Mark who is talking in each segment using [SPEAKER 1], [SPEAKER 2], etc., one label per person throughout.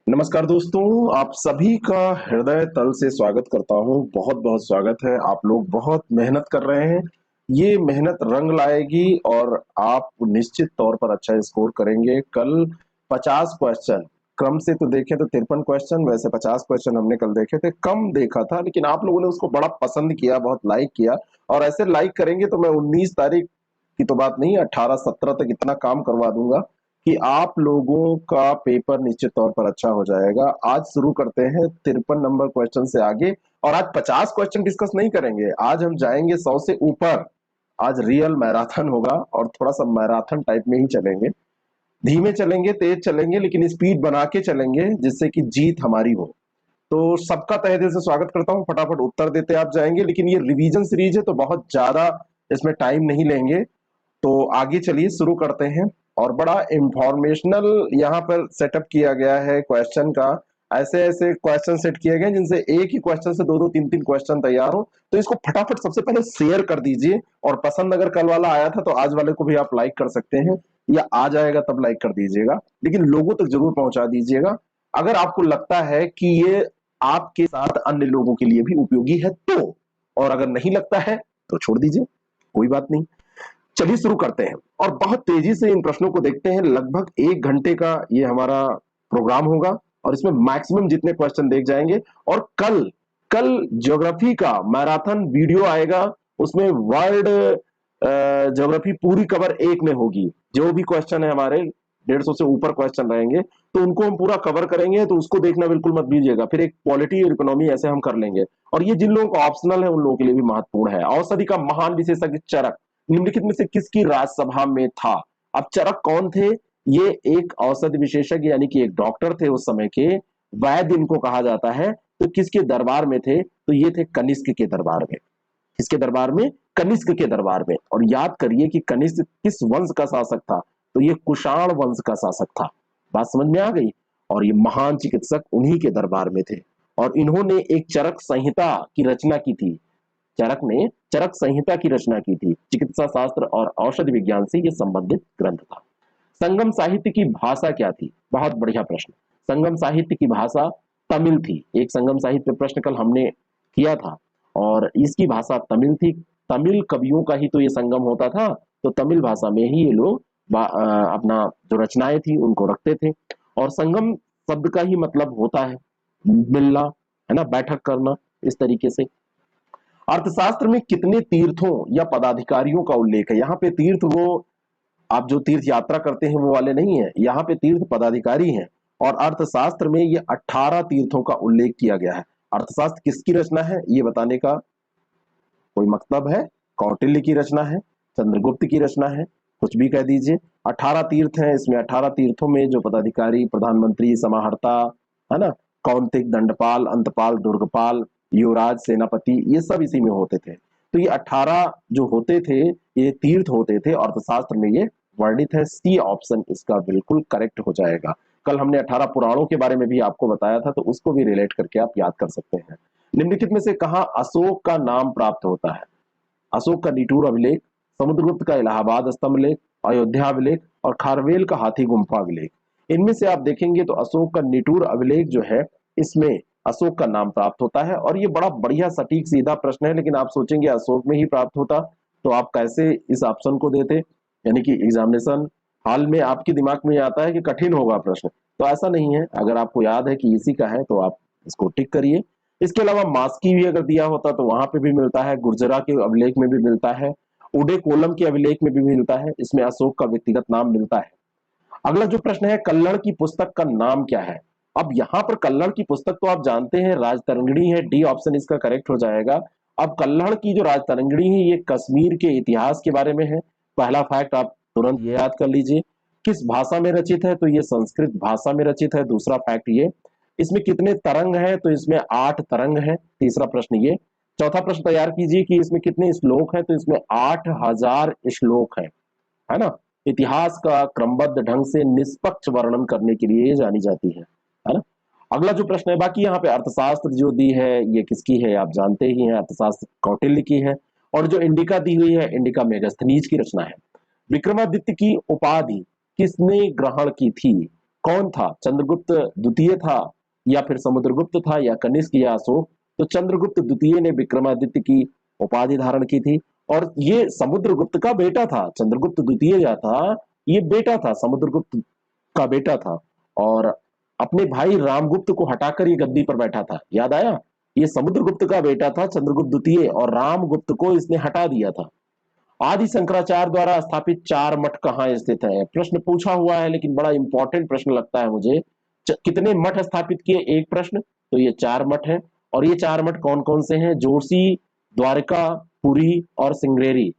[SPEAKER 1] नमस्कार दोस्तों, आप सभी का हृदय तल से स्वागत करता हूं। बहुत बहुत स्वागत है। आप लोग बहुत मेहनत कर रहे हैं। ये मेहनत रंग लाएगी और आप निश्चित तौर पर अच्छा स्कोर करेंगे। कल 50 क्वेश्चन क्रम से तो देखें तो 53 क्वेश्चन, वैसे 50 क्वेश्चन हमने कल देखे थे। कम देखा था लेकिन आप लोगों ने उसको बड़ा पसंद किया, बहुत लाइक किया। और ऐसे लाइक करेंगे तो मैं 19 तारीख की तो बात नहीं, 18-17 तक इतना काम करवा दूंगा कि आप लोगों का पेपर निश्चित तौर पर अच्छा हो जाएगा। आज शुरू करते हैं 53 नंबर क्वेश्चन से आगे। और आज 50 क्वेश्चन डिस्कस नहीं करेंगे, आज हम जाएंगे 100 से ऊपर। आज रियल मैराथन होगा और थोड़ा सा मैराथन टाइप में ही चलेंगे। धीमे चलेंगे, तेज चलेंगे, लेकिन स्पीड बना के चलेंगे जिससे कि जीत हमारी हो। तो सबका तहे दिल से स्वागत करता हूं। फटाफट उत्तर देते आप जाएंगे, लेकिन ये रिवीजन सीरीज है तो बहुत ज्यादा इसमें टाइम नहीं लेंगे। तो आगे चलिए शुरू करते हैं। और बड़ा इंफॉर्मेशनल यहाँ पर सेटअप किया गया है क्वेश्चन का। ऐसे ऐसे क्वेश्चन सेट किए गए जिनसे एक ही क्वेश्चन से दो दो तीन तीन क्वेश्चन तैयार हो। तो इसको फटाफट सबसे पहले शेयर कर दीजिए। और पसंद अगर कल वाला आया था तो आज वाले को भी आप लाइक कर सकते हैं, या आ जाएगा तब लाइक कर दीजिएगा, लेकिन लोगों तक जरूर पहुंचा दीजिएगा। अगर आपको लगता है कि ये आपके साथ अन्य लोगों के लिए भी उपयोगी है तो, और अगर नहीं लगता है तो छोड़ दीजिए, कोई बात नहीं। चलिए शुरू करते हैं और बहुत तेजी से इन प्रश्नों को देखते हैं। लगभग 1 घंटे का ये हमारा प्रोग्राम होगा और इसमें मैक्सिमम जितने क्वेश्चन देख जाएंगे। और कल कल ज्योग्राफी का मैराथन वीडियो आएगा, उसमें वर्ल्ड ज्योग्राफी पूरी कवर एक में होगी। जो भी क्वेश्चन है हमारे 150 से ऊपर क्वेश्चन रहेंगे तो उनको हम पूरा कवर करेंगे, तो उसको देखना बिल्कुल मत भूलिएगा। फिर एक पॉलिटी और इकोनॉमी ऐसे हम कर लेंगे। और ये जिन लोगों का ऑप्शनल है उन लोगों के लिए भी महत्वपूर्ण है। औषधि का महान विशेषज्ञ चरक निम्नलिखित में से किसकी राज्यसभा में था? अब चरक कौन थे? ये एक औषधि विशेषज्ञ यानी कि एक डॉक्टर थे उस समय के, वैद्य इनको कहा जाता है। तो किसके दरबार में थे? तो ये थे कनिष्क के दरबार में। किसके दरबार में? कनिष्क के दरबार में। और याद करिए कि कनिष्क किस वंश का शासक था? तो ये कुषाण वंश का शासक था। बात समझ में आ गई? और ये महान चिकित्सक उन्हीं के दरबार में थे। और इन्होंने एक चरक संहिता की रचना की थी। चरक ने चरक संहिता की रचना की थी। चिकित्सा शास्त्र और औषधि विज्ञान से यह संबंधित ग्रंथ था। संगम साहित्य की भाषा क्या थी? बहुत बढ़िया प्रश्न। संगम साहित्य की भाषा तमिल थी। एक संगम साहित्य प्रश्न कल हमने किया था और इसकी भाषा तमिल थी। तमिल कवियों का ही तो ये संगम होता था, तो तमिल भाषा में ही ये लोग अपना जो रचनाएं थी उनको रखते थे। और संगम शब्द का ही मतलब होता है मिलना, है ना, बैठक करना, इस तरीके से। अर्थशास्त्र में कितने तीर्थों या पदाधिकारियों का उल्लेख है? यहाँ पे तीर्थ वो आप जो तीर्थ यात्रा करते हैं वो वाले नहीं है, यहाँ पे तीर्थ पदाधिकारी हैं। और अर्थशास्त्र में ये 18 तीर्थों का उल्लेख किया गया है। अर्थशास्त्र किसकी रचना है ये बताने का कोई मतलब है? कौटिल्य की रचना है, चंद्रगुप्त की रचना है, कुछ भी कह दीजिए। 18 तीर्थ हैं। इसमें 18 तीर्थों में जो पदाधिकारी, प्रधानमंत्री, समाहर्ता, है ना, कौंतिक, दंडपाल, अंतपाल, दुर्गपाल, युवराज, सेनापति, ये सब इसी में होते थे। तो ये 18 जो होते थे, ये तीर्थ होते थे। अर्थशास्त्र में ये वर्णित है। सी ऑप्शन इसका बिल्कुल करेक्ट हो जाएगा। कल हमने 18 पुराणों के बारे में भी आपको बताया था, तो उसको भी रिलेट करके आप याद कर सकते हैं। निम्नलिखित में से कहां अशोक का नाम प्राप्त होता है? अशोक का निटूर अभिलेख, समुद्रगुप्त का इलाहाबाद स्तंभ लेख, अयोध्या अभिलेख और खारवेल का हाथी गुम्फा अभिलेख। इनमें से आप देखेंगे तो अशोक का निटूर अभिलेख जो है, इसमें अशोक का नाम प्राप्त होता है। और ये बड़ा बढ़िया सटीक सीधा प्रश्न है, लेकिन आप सोचेंगे अशोक में ही प्राप्त होता तो आप कैसे इस ऑप्शन को देते? यानी कि एग्जामिनेशन हाल में आपके दिमाग में आता है कि कठिन होगा प्रश्न, तो ऐसा नहीं है। अगर आपको याद है कि इसी का है तो आप इसको टिक करिए। इसके अलावा मास्की भी अगर दिया होता तो वहां पे भी मिलता है, गुर्जरा के अभिलेख में भी मिलता है, उडे कोलम के अभिलेख में भी मिलता है। इसमें अशोक का व्यक्तिगत नाम मिलता है। अगला जो प्रश्न है, कल्लड़ की पुस्तक का नाम क्या है? अब यहाँ पर कल्लड़ की पुस्तक तो आप जानते हैं राजतरंगिणी है। डी ऑप्शन इसका करेक्ट हो जाएगा। अब कल्लड़ की जो राजतरंगिणी है ये कश्मीर के इतिहास के बारे में है। पहला फैक्ट आप तुरंत ये याद कर लीजिए। किस भाषा में रचित है? तो ये संस्कृत भाषा में रचित है। दूसरा फैक्ट ये। इसमें कितने तरंग हैं? तो इसमें 8 तरंग हैं। तीसरा प्रश्न ये। चौथा प्रश्न तैयार कीजिए कि इसमें कितने श्लोक हैं? तो इसमें 8000 श्लोक है ना। इतिहास का क्रमबद्ध ढंग से निष्पक्ष वर्णन करने के लिए जानी जाती है ना। अगला जो प्रश्न है, बाकी यहाँ पे अर्थशास्त्र जो दी है ये किसकी है आप जानते ही हैं, अर्थशास्त्र कौटिल्य की है। और जो इंडिका दी हुई है, इंडिका मेगास्थनीज की रचना है। विक्रमादित्य की उपाधि किसने ग्रहण की थी? कौन था? चंद्रगुप्त द्वितीय था, या फिर समुद्रगुप्त था, या कनिष्क, या अशोक? तो चंद्रगुप्त द्वितीय ने विक्रमादित्य की उपाधि धारण की थी, और ये समुद्रगुप्त का बेटा था। चंद्रगुप्त द्वितीय जो था, ये बेटा था, समुद्रगुप्त का बेटा था। और अपने भाई रामगुप्त को हटाकर ये गद्दी पर बैठा था, याद आया? ये समुद्रगुप्त का बेटा था चंद्रगुप्त द्वितीय, और रामगुप्त को इसने हटा दिया था। आदि शंकराचार्य द्वारा स्थापित चार मठ कहाँ स्थित है? प्रश्न पूछा हुआ है, लेकिन बड़ा इंपॉर्टेंट प्रश्न लगता है मुझे। कितने मठ स्थापित किए? एक प्रश्न। तो ये चार मठ है, और ये चार मठ कौन कौन से हैं? जोशी, द्वारका, पुरी और सिंगरेरी।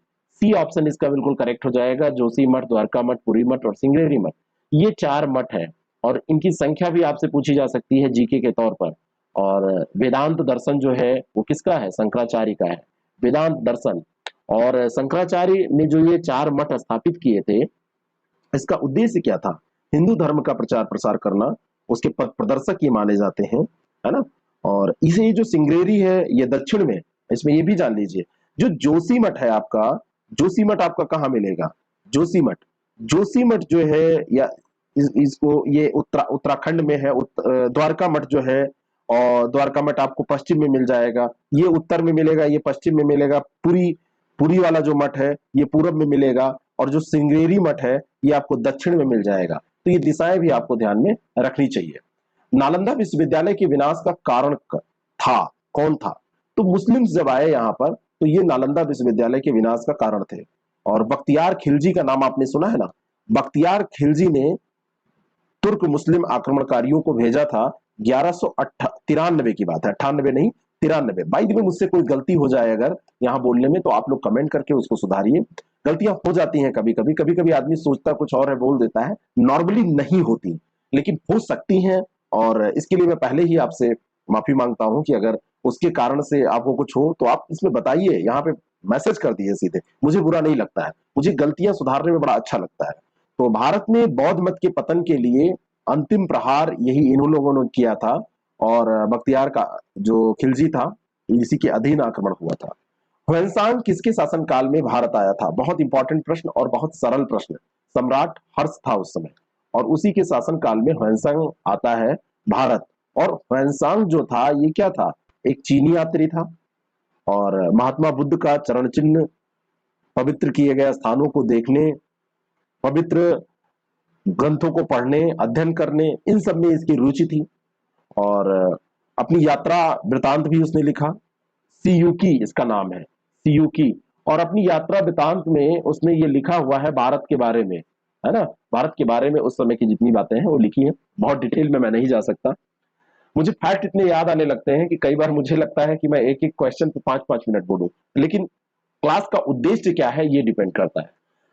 [SPEAKER 1] सी ऑप्शन इसका बिल्कुल करेक्ट हो जाएगा। जोशी मठ, द्वारका मठ, पुरी मठ और सिंगरेरी मठ, ये चार मठ है। और इनकी संख्या भी आपसे पूछी जा सकती है जीके के तौर पर। और वेदांत दर्शन जो है वो किसका है? शंकराचार्य का है, वेदांत दर्शन। और शंकराचार्य ने जो ये चार मठ स्थापित किए थे, इसका उद्देश्य क्या था? हिंदू धर्म का प्रचार प्रसार करना, उसके पथ प्रदर्शक ये माने जाते हैं, है ना। और इसे ये जो सिंगरेरी है ये दक्षिण में, इसमें ये भी जान लीजिए। जो जोशी मठ है आपका, जोशी मठ आपका कहाँ मिलेगा? जोशी मठ, जोशी मठ जो है, या इसको ये उत्तराखंड में है। द्वारका मठ जो है, और द्वारका मठ आपको पश्चिम में मिल जाएगा, ये उत्तर में मिलेगा, ये पश्चिम में मिलेगा। पुरी, पुरी वाला जो मठ है ये पूरब में मिलेगा, और जो सिंगरेरी मठ है ये आपको दक्षिण में मिल जाएगा। तो ये दिशाएं भी आपको ध्यान में रखनी चाहिए। नालंदा विश्वविद्यालय के विनाश का कारण था, कौन था? तो मुस्लिम जब आए यहाँ पर, तो ये नालंदा विश्वविद्यालय के विनाश का कारण थे। और बख्तियार खिलजी का नाम आपने सुना है ना? बख्तियार खिलजी ने तुर्क मुस्लिम आक्रमणकारियों को भेजा था। 1193 की बात है, 98 नहीं, 93। बाई द वे मुझसे कोई गलती हो जाए अगर यहाँ बोलने में, तो आप लोग कमेंट करके उसको सुधारिए। गलतियां हो जाती हैं कभी कभी, कभी कभी आदमी सोचता कुछ और है, बोल देता है। नॉर्मली नहीं होती, लेकिन हो सकती हैं। और इसके लिए मैं पहले ही आपसे माफी मांगता हूं कि अगर उसके कारण से आपको कुछ हो तो आप इसमें बताइए, यहाँ पे मैसेज कर दिए सीधे, मुझे बुरा नहीं लगता है। मुझे गलतियां सुधारने में बड़ा अच्छा लगता है। तो भारत में बौद्ध मत के पतन के लिए अंतिम प्रहार यही इन्हों लोगों ने किया था। और बख्तियार का जो खिलजी था, इसी के अधीन आक्रमण हुआ था। ह्वेनसांग किसके शासनकाल में भारत आया था? बहुत इंपॉर्टेंट प्रश्न और बहुत सरल प्रश्न। सम्राट हर्ष था उस समय, और उसी के शासनकाल में ह्वेनसांग आता है भारत। और ह्वेनसांग जो था ये क्या था? एक चीनी यात्री था, और महात्मा बुद्ध का चरण चिन्ह, पवित्र किए गए स्थानों को देखने, पवित्र ग्रंथों को पढ़ने, अध्ययन करने, इन सब में इसकी रुचि थी। और अपनी यात्रा वृतांत भी उसने लिखा, सीयूकी इसका नाम है, सीयूकी। और अपनी यात्रा वृतांत में उसने ये लिखा हुआ है भारत के बारे में, है ना। भारत के बारे में उस समय की जितनी बातें हैं वो लिखी हैं। बहुत डिटेल में मैं नहीं जा सकता, मुझे फैक्ट इतने याद आने लगते हैं कि कई बार मुझे लगता है कि मैं एक एक क्वेश्चन पे 5-5 मिनट बोलूं। लेकिन क्लास का उद्देश्य क्या है ये डिपेंड करता है।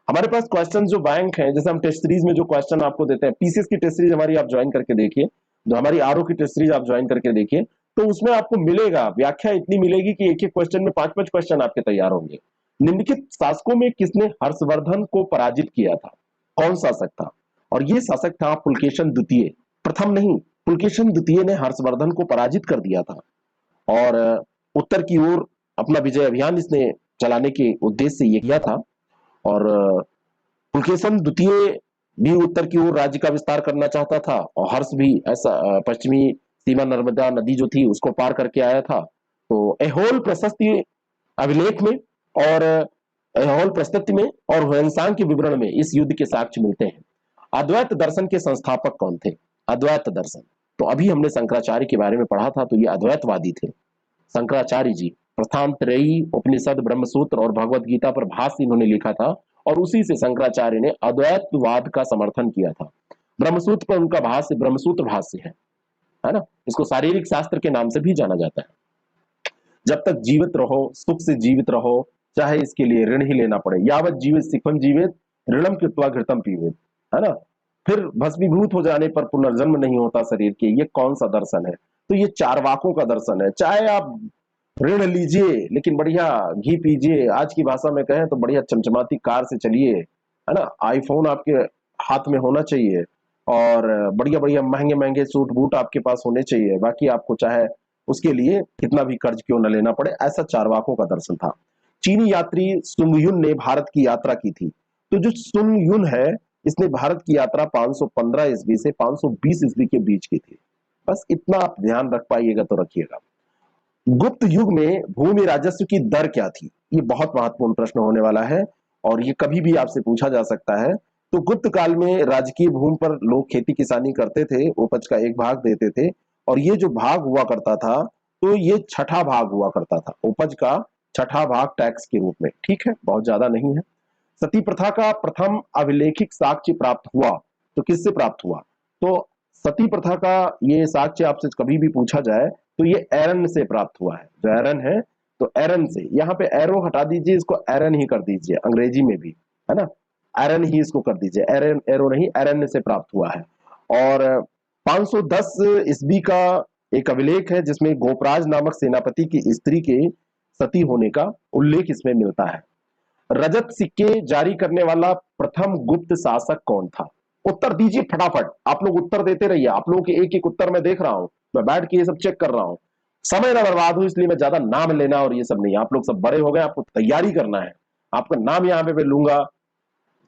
[SPEAKER 1] हमारे पास क्वेश्चन जो बैंक है, जैसे हम टेस्ट सीरीज में जो क्वेश्चन आपको देते हैं, पीसीएस की टेस्ट सीरीज हमारी आप ज्वाइन करके देखिए, जो हमारी आरओ की टेस्ट सीरीज आप ज्वाइन करके देखिए, तो उसमें आपको मिलेगा व्याख्या इतनी मिलेगी कि एक एक क्वेश्चन में 5-5 क्वेश्चन आपके तैयार होंगे। निम्नलिखित शासकों में किसने हर्षवर्धन को पराजित किया था? कौन शासक था? और ये शासक था पुलकेशन द्वितीय, प्रथम नहीं, पुलकेशन द्वितीय ने हर्षवर्धन को पराजित कर दिया था। और उत्तर की ओर अपना विजय अभियान इसने चलाने के उद्देश्य से ये किया था। और पुलकेशन द्वितीय भी उत्तर की ओर राज्य का विस्तार करना चाहता था, और हर्ष भी ऐसा पश्चिमी सीमा नर्मदा नदी जो थी उसको पार करके आया था। तो एहोल प्रशस्ति अभिलेख में, और एहोल प्रशस्ति में और ह्वेनसांग के विवरण में इस युद्ध के साक्ष्य मिलते हैं। अद्वैत दर्शन के संस्थापक कौन थे? अद्वैत दर्शन, तो अभी हमने शंकराचार्य के बारे में पढ़ा था, तो ये अद्वैतवादी थे शंकराचार्य जी। प्रस्थानत्रयी, उपनिषद, ब्रह्मसूत्र और भगवत गीता पर भाष्य इन्होंने लिखा था, और उसी से शंकराचार्य ने अद्वैतवाद का समर्थन किया था। ब्रह्मसूत्र पर उनका भाष्य ब्रह्मसूत्र भाष्य है ना। इसको शारीरिक शास्त्र के नाम से भी जाना जाता है। जब तक जीवित रहो, सुख से जीवित रहो, चाहे इसके लिए ऋण ही लेना पड़े। यावत जीवित सिखम जीवित, ऋणम कृत्वा घृतम पीवित, है ना। फिर भस्मीभूत हो जाने पर पुनर्जन्म नहीं होता शरीर के। ये कौन सा दर्शन है? तो ये चारवाकों का दर्शन है। चाहे आप ऋण लीजिए लेकिन बढ़िया घी पीजिए, आज की भाषा में कहें तो बढ़िया चमचमाती कार से चलिए, है ना। आईफोन आपके हाथ में होना चाहिए, और बढ़िया बढ़िया महंगे महंगे सूट बूट आपके पास होने चाहिए। बाकी आपको चाहे उसके लिए कितना भी कर्ज क्यों न लेना पड़े, ऐसा चारवाकों का दर्शन था। चीनी यात्री सुंग युन ने भारत की यात्रा की थी। तो जो सुंग युन है इसने भारत की यात्रा 515 ईस्वी से 520 ईस्वी के बीच की थी। बस इतना आप ध्यान रख पाइएगा तो रखिएगा। गुप्त युग में भूमि राजस्व की दर क्या थी? ये बहुत महत्वपूर्ण प्रश्न होने वाला है और ये कभी भी आपसे पूछा जा सकता है। तो गुप्त काल में राजकीय भूमि पर लोग खेती किसानी करते थे, उपज का एक भाग देते थे और ये जो भाग हुआ करता था तो ये छठा भाग हुआ करता था, उपज का छठा भाग टैक्स के रूप में। ठीक है, बहुत ज्यादा नहीं है। सती प्रथा का प्रथम अभिलेखिक साक्ष्य प्राप्त हुआ तो किससे प्राप्त हुआ? तो सती प्रथा का ये साक्ष्य आपसे कभी भी पूछा जाए तो ये एरन से प्राप्त हुआ है। जो एरन है तो एरन से, यहाँ पे एरो हटा दीजिए, इसको एरन ही कर दीजिए, अंग्रेजी में भी है ना, एरन ही इसको कर दीजिए, एरन एरो नहीं, एरन से प्राप्त हुआ है। और 510 ईस्वी का एक अभिलेख है जिसमें गोपराज नामक सेनापति की स्त्री के सती होने का उल्लेख इसमें मिलता है। रजत सिक्के जारी करने वाला प्रथम गुप्त शासक कौन था? उत्तर दीजिए फटाफट, आप लोग उत्तर देते रहिए, आप लोगों के एक एक उत्तर मैं देख रहा हूं, मैं बैठ के ये सब चेक कर रहा हूं, समय ना बर्बाद हो इसलिए मैं ज्यादा नाम लेना और ये सब नहीं, आप लोग सब बड़े हो गए, आपको तैयारी करना है, आपका नाम यहाँ पे मैं लूंगा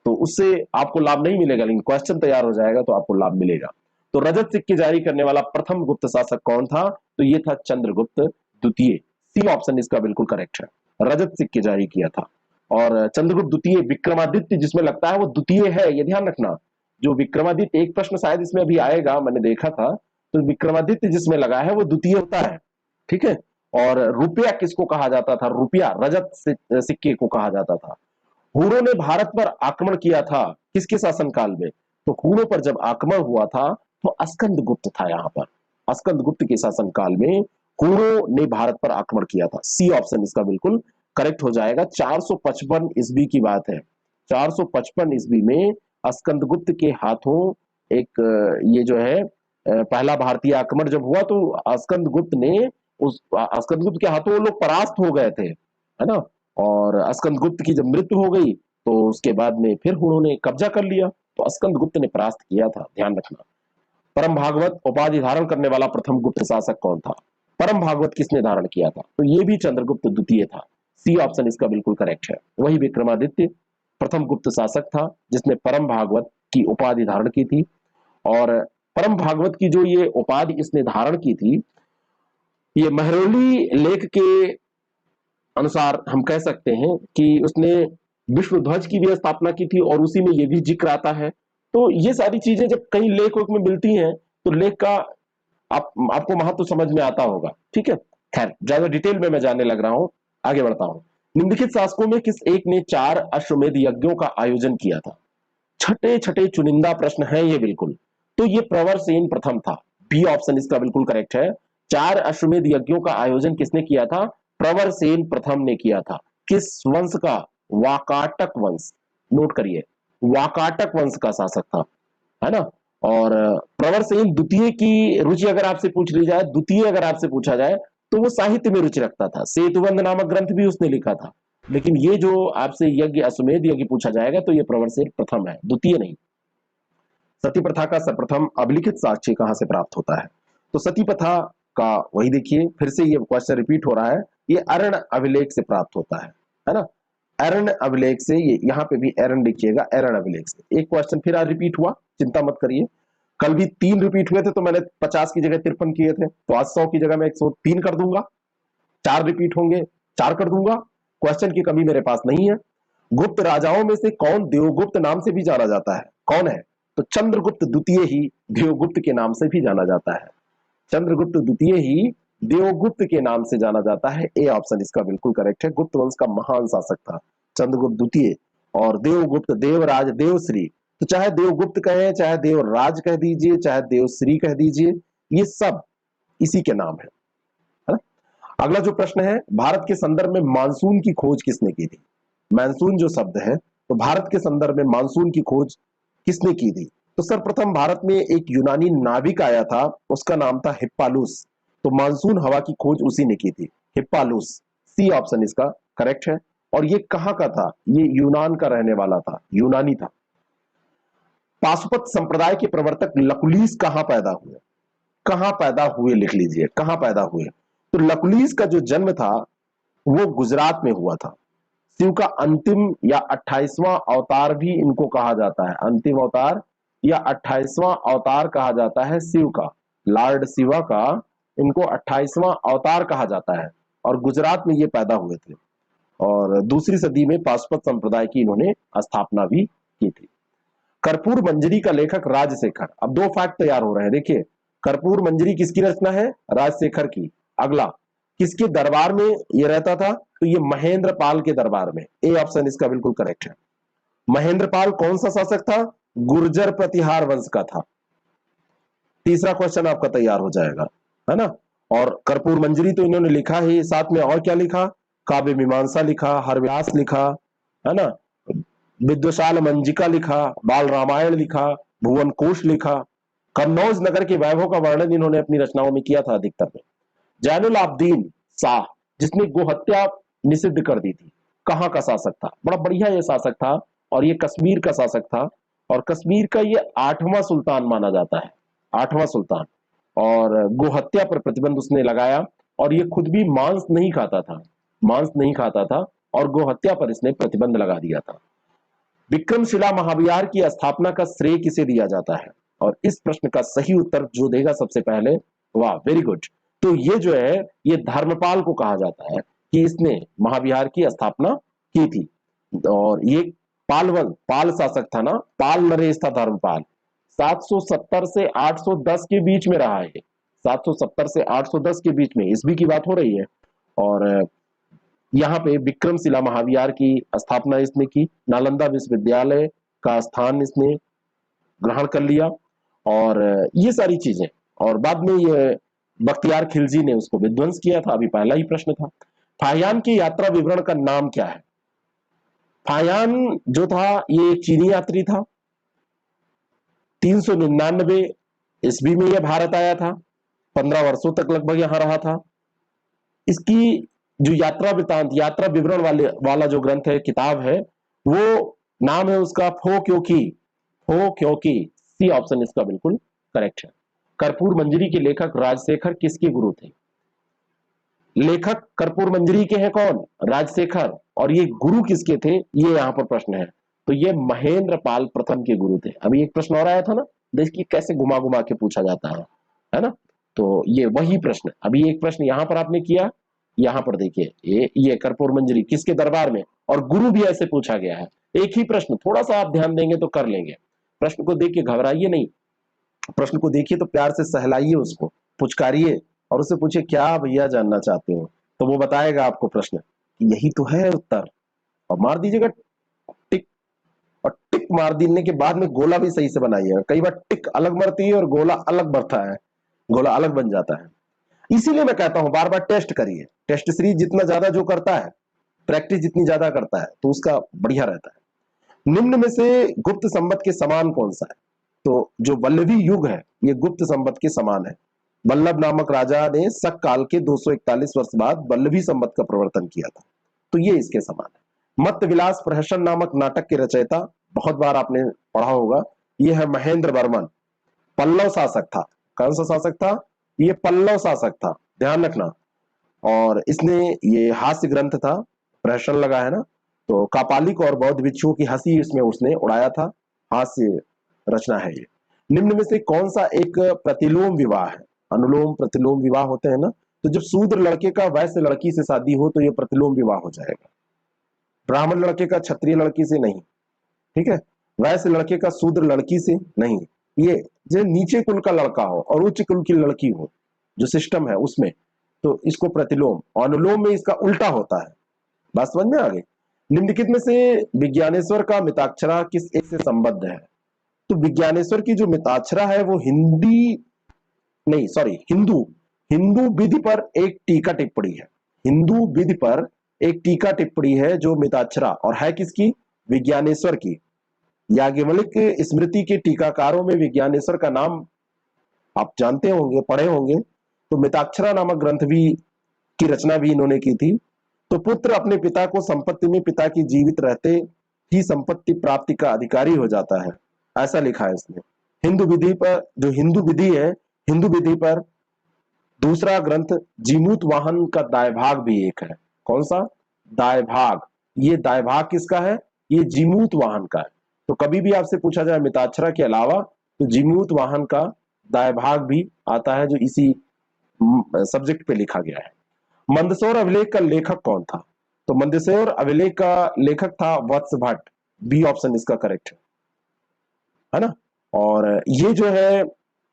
[SPEAKER 1] तो उससे आपको लाभ नहीं मिलेगा, लेकिन क्वेश्चन तैयार हो जाएगा तो आपको लाभ मिलेगा। तो रजत सिक्के जारी करने वाला प्रथम गुप्त शासक कौन था? तो ये था चंद्रगुप्त द्वितीय। सी ऑप्शन इसका बिल्कुल करेक्ट है, रजत सिक्के जारी किया था। और चंद्रगुप्त द्वितीय, विक्रमादित्य जिसमें लगता है वो द्वितीय है, ये ध्यान रखना। जो विक्रमादित्य, एक प्रश्न शायद इसमें अभी आएगा, मैंने देखा था, तो विक्रमादित्य जिसमें लगा है वो द्वितीय होता है। ठीक है। और रुपया किसको कहा जाता था? रुपया, रजत सिक्के को कहा जाता था। हुरों ने भारत पर आक्रमण किया था किसके शासनकाल में? तो हुरों पर जब आक्रमण हुआ था तो अस्कंद गुप्त था, यहाँ पर अस्कंद गुप्त के शासनकाल में हुरों ने भारत पर आक्रमण किया था। सी ऑप्शन इसका बिल्कुल करेक्ट हो जाएगा। 455 ईस्वी की बात है, 455 ईस्वी में अस्कंदगुप्त के हाथों एक ये जो है पहला भारतीय आक्रमण जब हुआ तो अस्कंदगुप्त ने उस अस्कंदगुप्त के हाथों वो लोग परास्त हो गए थे, है ना। और अस्कंदगुप्त की जब मृत्यु हो गई तो उसके बाद में फिर उन्होंने कब्जा कर लिया, तो अस्कंदगुप्त ने परास्त किया था, ध्यान रखना। परम भागवत उपाधि धारण करने वाला प्रथम गुप्त शासक कौन था? परम भागवत किसने धारण किया था? तो ये भी चंद्रगुप्त द्वितीय था। सी ऑप्शन इसका बिल्कुल करेक्ट है। वही विक्रमादित्य प्रथम गुप्त शासक था जिसने परम भागवत की उपाधि धारण की थी। और परम भागवत की जो ये उपाधि इसने धारण की थी, ये महरौली लेख के अनुसार हम कह सकते हैं कि उसने विश्व ध्वज की भी स्थापना की थी और उसी में ये भी जिक्र आता है। तो ये सारी चीजें जब कई लेख में मिलती हैं तो लेख का आपको महत्व तो समझ में आता होगा। ठीक है, खैर ज्यादा डिटेल में मैं जाने लग रहा हूं, आगे बढ़ता हूं। निम्नलिखित शासकों में किस एक ने 4 अश्वमेध यज्ञों का आयोजन किया था? छठे छठे चुनिंदा प्रश्न है ये बिल्कुल। तो ये प्रवरसेन प्रथम था। बी ऑप्शन इसका बिल्कुल करेक्ट है। 4 अश्वमेध यज्ञों का आयोजन किसने किया था? प्रवरसेन प्रथम ने किया था। किस वंश का? वाकाटक वंश, नोट करिए, वाकाटक वंश का शासक था, है ना। और प्रवरसेन द्वितीय की रुचि अगर आपसे पूछ ली जाए, द्वितीय अगर आपसे पूछा जाए तो वो साहित्य में रुचि रखता था, सेतुबंध नामक ग्रंथ भी उसने लिखा था। लेकिन ये जो आपसे यज्ञ अश्वमेध यज्ञ पूछा जाएगा तो ये प्रवरसेन प्रथम है, द्वितीय नहीं। सती प्रथा का सर्वप्रथम अभिलिखित साक्ष्य कहां से प्राप्त होता है? तो सती प्रथा का वही देखिए, फिर से ये क्वेश्चन रिपीट हो रहा है, ये अरण्य अभिलेख से प्राप्त होता है ना। अरण्य अभिलेख से, ये यहाँ पे भी अरण्य लिखिएगा, अरण्य अभिलेख से। एक क्वेश्चन फिर आज रिपीट हुआ, चिंता मत करिए। कल भी 3 रिपीट हुए थे तो मैंने 50 की जगह 53 किए थे, तो आज 100 की जगह मैं 103 कर दूंगा। 4 रिपीट होंगे, 4 कर दूंगा, क्वेश्चन की कमी मेरे पास नहीं है। गुप्त राजाओं में से कौन देवगुप्त नाम से भी जाना जाता है? कौन है? तो चंद्रगुप्त द्वितीय ही देवगुप्त के नाम से भी जाना जाता है। चंद्रगुप्त द्वितीय ही देवगुप्त के नाम से जाना जाता है। ए ऑप्शन इसका बिल्कुल करेक्ट है। गुप्त वंश का महान शासक था चंद्रगुप्त द्वितीय। और देवगुप्त, देवराज, देवश्री, तो चाहे देवगुप्त कहें, चाहे देवराज कह दीजिए, चाहे देवश्री कह दीजिए, ये सब इसी के नाम है ना। अगला जो प्रश्न है, भारत के संदर्भ में मानसून की खोज किसने की थी? मानसून जो शब्द है, तो भारत के संदर्भ में मानसून की खोज किसने की थी? तो सर्वप्रथम भारत में एक यूनानी नाविक आया था, उसका नाम था हिप्पालूस। तो मानसून हवा की खोज उसी ने की थी, हिप्पालूस। सी ऑप्शन इसका करेक्ट है। और ये कहां का था? ये यूनान का रहने वाला था, यूनानी था। पाशुपत संप्रदाय के प्रवर्तक लकुलीस कहां पैदा हुए? कहां पैदा हुए लिख लीजिए, कहां पैदा हुए। तो लकुलीस का जो जन्म था वो गुजरात में हुआ था। शिव का अंतिम या 28वां अवतार भी इनको कहा जाता है। अंतिम अवतार या 28वां अवतार कहा जाता है शिव का। लॉर्ड शिवा का इनको 28वां अवतार कहा जाता है और गुजरात में ये पैदा हुए थे और दूसरी सदी में पाशुपत संप्रदाय की इन्होंने स्थापना भी की थी। कर्पूर मंजरी का लेखक राजशेखर। अब दो फैक्ट तैयार हो रहे हैं, देखिए कर्पूर मंजरी किसकी रचना है? राजशेखर की। अगला, किसके दरबार में ये रहता था? तो ये महेंद्र पाल के दरबार में। ए ऑप्शन इसका बिल्कुल करेक्ट है। महेंद्र पाल कौन सा शासक था? गुर्जर प्रतिहार वंश का था। तीसरा क्वेश्चन आपका तैयार हो जाएगा, है ना। और कर्पूर मंजरी तो इन्होंने लिखा ही, साथ में और क्या लिखा? काव्य मीमांसा लिखा, हरव्यास लिखा, है ना, विद्वशाल मंजिका लिखा, बाल रामायण लिखा, भुवन कोश लिखा। कन्नौज नगर के वैभव का वर्णन इन्होंने अपनी रचनाओं में किया था अधिकतर में। जैनुल आब्दीन शाह, जिसने गोहत्या निषिद्ध कर दी थी, कहां का शासक था? बड़ा बढ़िया ये शासक था और ये कश्मीर का शासक था और कश्मीर का ये 8वां सुल्तान माना जाता है, 8वां सुल्तान। और गोहत्या पर प्रतिबंध उसने लगाया और ये खुद भी मांस नहीं खाता था, मांस नहीं खाता था और गोहत्या पर इसने प्रतिबंध लगा दिया था। विक्रमशिला महाविहार की स्थापना का श्रेय किसे दिया जाता है? और इस प्रश्न का सही उत्तर जो देगा सबसे पहले, वाह वेरी गुड, तो ये जो है ये धर्मपाल को कहा जाता है कि इसने महाविहार की स्थापना की थी। और ये पाल शासक था ना, पाल नरेश था धर्मपाल। 770 से 810 के बीच में रहा है, 770 से 810 के बीच में ईस्वी की बात हो रही है। और यहाँ पे विक्रमशिला महाविहार की स्थापना इसने की। नालंदा विश्वविद्यालय का स्थान इसने ग्रहण कर लिया और ये सारी चीजें। और बाद में ये बख्तियार खिलजी ने उसको विध्वंस किया था। अभी पहला ही प्रश्न था। फाहियान की यात्रा विवरण का नाम क्या है? फाहियान जो था ये चीनी यात्री था। 399 ईस्वी में यह भारत आया था, 15 वर्षों तक लगभग यहां रहा था। इसकी जो यात्रा वृतांत, यात्रा विवरण वाला जो ग्रंथ है, किताब है, वो नाम है उसका फो क्योंकि। फो क्योंकि, सी ऑप्शन इसका बिल्कुल करेक्ट है। कर्पूर मंजरी के लेखक राजशेखर किसके गुरु थे? लेखक कर्पूर मंजरी के हैं कौन? राजशेखर। और ये गुरु किसके थे, ये यहां पर प्रश्न है। तो ये महेंद्र पाल प्रथम के गुरु थे। अभी एक प्रश्न और आया था ना, देखिए कैसे घुमा घुमा के पूछा जाता है ना। तो ये वही प्रश्न, अभी एक प्रश्न यहां पर आपने किया, यहां पर देखिए ये कर्पूर मंजरी किसके दरबार में, और गुरु भी ऐसे पूछा गया है। एक ही प्रश्न, थोड़ा सा आप ध्यान देंगे तो कर लेंगे। प्रश्न को देख के घबराइए नहीं, प्रश्न को देखिए तो प्यार से सहलाइए, उसको पुचकारिए और उससे पूछिए क्या भैया जानना चाहते हो, तो वो बताएगा आपको प्रश्न कि यही तो है उत्तर, और मार दीजिएगा टिक। और टिक मार देने के बाद में गोला भी सही से बनाइएगा। कई बार टिक अलग मरती है और गोला अलग बढ़ता है, गोला अलग बन जाता है। इसीलिए मैं कहता हूं बार बार टेस्ट करिए। टेस्ट सीरीज जितना ज्यादा जो करता है, प्रैक्टिस जितनी ज्यादा करता है, तो उसका बढ़िया रहता है। निम्न में से गुप्त संवत के समान कौन सा है? तो जो वल्लभी युग है ये गुप्त संवत के समान है। वल्लभ नामक राजा ने शक काल के 241 वर्ष बाद वल्लभी संवत का प्रवर्तन किया था, तो ये इसके समान है। मत्त विलास प्रहसन नामक नाटक के रचयिता, बहुत बार आपने पढ़ा होगा, ये है महेंद्र वर्मन। पल्लव शासक था। कौन सा शासक था? ये पल्लव शासक था, ध्यान रखना। और इसने ये हास्य ग्रंथ था, प्रहसन लगा है ना, तो कापालिक और बौद्ध भिक्षुओं की हंसी इसमें उसने उड़ाया था, हास्य रचना है ये। निम्न में से कौन सा एक प्रतिलोम विवाह है? अनुलोम प्रतिलोम विवाह होते हैं ना, तो जब शूद्र लड़के का वैश्य लड़की से शादी हो तो ये प्रतिलोम विवाह हो जाएगा। ब्राह्मण लड़के का क्षत्रिय लड़की से नहीं, ठीक है, वैश्य लड़के का शूद्र लड़की से नहीं, ये जो नीचे कुल का लड़का हो और उच्च कुल की लड़की हो, जो सिस्टम है उसमें, तो इसको प्रतिलोम। अनुलोम में इसका उल्टा होता है। बात समझ में आ गई? निम्नलिखित में से विज्ञानेश्वर का मिताक्षरा किस एक से संबद्ध है? तो विज्ञानेश्वर की जो मिताक्षरा है वो हिंदू हिंदू विधि पर एक टीका टिप्पणी है। हिंदू विधि पर एक टीका टिप्पणी है जो मिताक्षरा, और है किसकी? विज्ञानेश्वर की। याज्ञवल्क्य स्मृति के टीकाकारों में विज्ञानेश्वर का नाम आप जानते होंगे, पढ़े होंगे। तो मिताक्षरा नामक ग्रंथ भी की रचना भी इन्होंने की थी। तो पुत्र अपने पिता को संपत्ति में पिता की जीवित रहते ही संपत्ति प्राप्ति का अधिकारी हो जाता है, ऐसा लिखा है इसने। हिंदू विधि पर, जो हिंदू विधि है, हिंदू विधि पर दूसरा ग्रंथ जीमूत वाहन का दायभाग भी एक है। कौन सा? दायभाग। ये दायभाग किसका है? ये जीमूत वाहन का है। तो कभी भी आपसे पूछा जाए मिताक्षरा के अलावा तो जीमूत वाहन का दायभाग भी आता है, जो इसी सब्जेक्ट पे लिखा गया है। मंदसौर अभिलेख का लेखक कौन था? तो मंदसौर अभिलेख का लेखक था वत्स भट्ट। बी ऑप्शन इसका करेक्ट है ना। और ये जो है,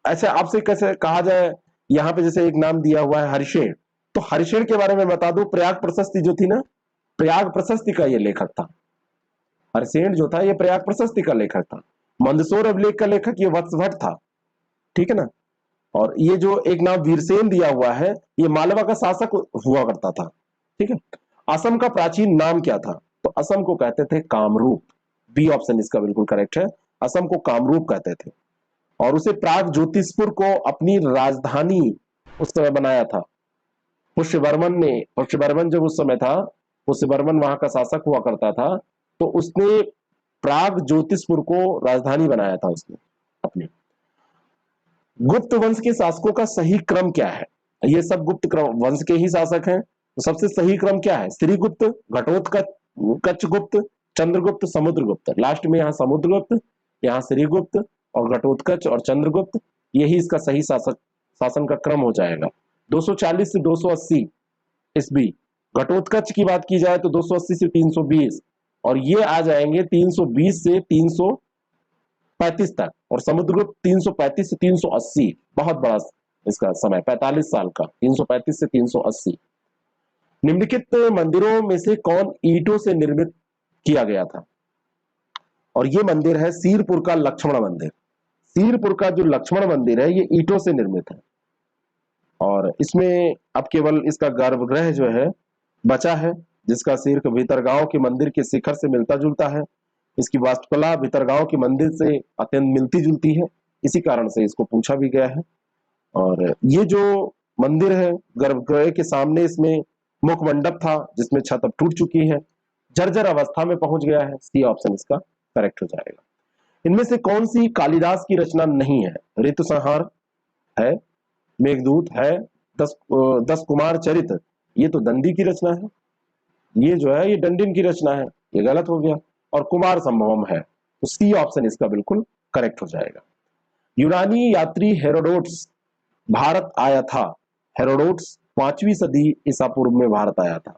[SPEAKER 1] ऐसे आपसे कैसे कहा जाए, यहाँ पे जैसे एक नाम दिया हुआ है हरिशेन, तो हरिशेन के बारे में बता दो, प्रयाग प्रशस्ति जो थी ना, प्रयाग प्रशस्ति का ये लेखक था। हरिशेन जो था ये प्रयाग प्रशस्ति का लेखक था। मंदसौर अभिलेख का लेखक ये वत्स भट्ट था, ठीक है ना। और ये जो एक नाम वीरसेन दिया हुआ है, ये मालवा का शासक हुआ करता था, ठीक है। असम का प्राचीन नाम क्या था? तो असम को कहते थे कामरूप। बी ऑप्शन इसका बिल्कुल करेक्ट है, असम को कामरूप कहते थे। और उसे प्राग ज्योतिषपुर को अपनी राजधानी उस समय बनाया था पुष्यवर्मन ने। पुष्यवर्मन जब उस समय था, पुष्यवर्मन वहां का शासक हुआ करता था, तो उसने प्राग ज्योतिषपुर को राजधानी बनाया था उसने अपनी। गुप्त वंश के शासकों का सही क्रम क्या है? ये सब गुप्त वंश के ही शासक हैं, तो सबसे सही क्रम क्या है? श्रीगुप्त, घटोत्कच गुप्त, चंद्रगुप्त, समुद्रगुप्त। लास्ट में यहाँ समुद्रगुप्त, यहाँ श्रीगुप्त और घटोत्कच और चंद्रगुप्त, यही इसका सही शासन का क्रम हो जाएगा। 240 से 280 ईस्वी। घटोत्कच की बात की जाए तो 280 से 320, और ये आ जाएंगे 320 से 335 तक, और समुद्रगुप्त 335 से 380, बहुत बड़ा इसका समय 45 साल का, 335 से 380। निम्नलिखित मंदिरों में से कौन ईंटों से निर्मित किया गया था? और ये मंदिर है सीरपुर का लक्ष्मण मंदिर। सीरपुर का जो लक्ष्मण मंदिर है ये ईंटों से निर्मित है, और इसमें अब केवल इसका गर्भगृह जो है बचा है, जिसका शीर्ष भीतरगांव के मंदिर के शिखर से मिलता जुलता है। इसकी वास्तुकला भीतरगांव के मंदिर से अत्यंत मिलती जुलती है, इसी कारण से इसको पूछा भी गया है। और ये जो मंदिर है, गर्भगृह के सामने इसमें मुख मंडप था, जिसमें छत अब टूट चुकी है, जर्जर अवस्था में पहुंच गया है। सी ऑप्शन इसका करेक्ट हो जाएगा। इनमें से कौन सी कालिदास की रचना नहीं है? ऋतु संहार है, मेघदूत है, दस कुमार चरित, ये तो दंडी की रचना है। ये जो है ये डंडिन की रचना है, ये गलत हो गया। और कुमार संभवम है, तो सी ऑप्शन इसका बिल्कुल करेक्ट हो जाएगा। यूनानी यात्री हेरोडोट्स भारत आया था। हेरोडोट्स 5वीं सदी ईसा पूर्व में भारत आया था।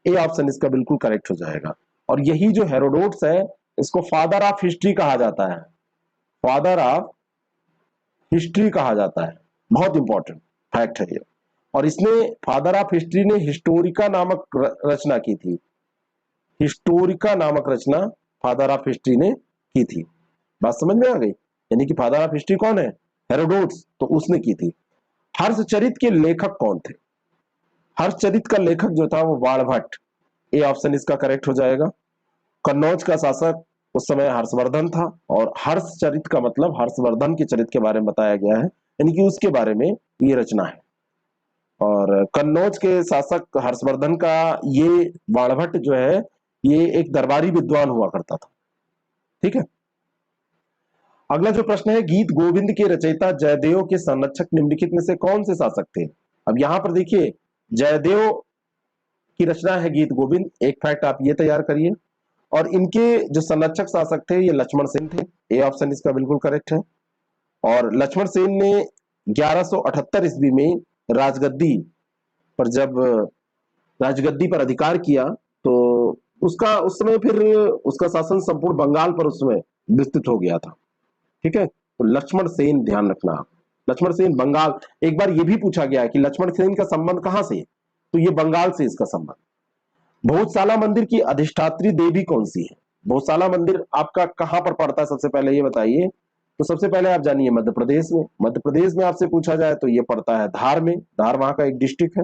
[SPEAKER 1] ए ऑप्शन इसका बिल्कुल करेक्ट हो जाएगा। और यही जो हेरोडोट्स है, इसको फादर ऑफ हिस्ट्री कहा जाता है। फादर ऑफ हिस्ट्री कहा जाता है, बहुत इंपॉर्टेंट फैक्ट है ये। और इसने, फादर ऑफ हिस्ट्री ने हिस्टोरिका नामक रचना की थी। हिस्टोरिका नामक रचना फादर ऑफ हिस्ट्री ने की थी। बात समझ में आ गई? यानी कि फादर ऑफ हिस्ट्री कौन है? हेरोडोट्स, तो उसने की थी। हर्षचरित के लेखक कौन थे? हर्षचरित का लेखक जो था वो बाणभट्ट। ए ऑप्शन इसका करेक्ट हो जाएगा। कन्नौज का शासक उस समय हर्षवर्धन था, और हर्षचरित का मतलब हर्षवर्धन के चरित्र के बारे में बताया गया है, यानी कि उसके बारे में ये रचना है। और कन्नौज के शासक हर्षवर्धन का ये बाणभट्ट जो है, ये एक दरबारी विद्वान हुआ करता था, ठीक है। अगला जो प्रश्न है, गीत गोविंद के रचयिता जयदेव के संरक्षक निम्नलिखित में से कौन से शासक थे? अब यहां पर देखिए, जयदेव की रचना है गीत गोविंद, एक फैक्ट आप ये तैयार करिए। और इनके जो संरक्षक शासक थे ये लक्ष्मण सेन थे। ए ऑप्शन इसका बिल्कुल करेक्ट है। और लक्ष्मण सेन ने 1178 ईस्वी में राजगद्दी पर जब राजगद्दी पर अधिकार किया, तो उसका उस समय फिर उसका शासन संपूर्ण बंगाल पर उस समय विस्तृत हो गया था, ठीक है। तो लक्ष्मण सेन ध्यान रखना, लक्ष्मण सेन बंगाल। एक बार यह भी पूछा गया है कि लक्ष्मण सेन का संबंध कहां से? तो ये बंगाल से इसका संबंध। भोजशाला मंदिर की अधिष्ठात्री देवी कौन सी है? भोजशाला मंदिर आपका कहां पर पड़ता है, सबसे पहले ये बताइए। तो सबसे पहले आप जानिए मध्य प्रदेश में। मध्य प्रदेश में आपसे पूछा जाए तो ये पड़ता है धार में। धार वहां का एक डिस्ट्रिक्ट है।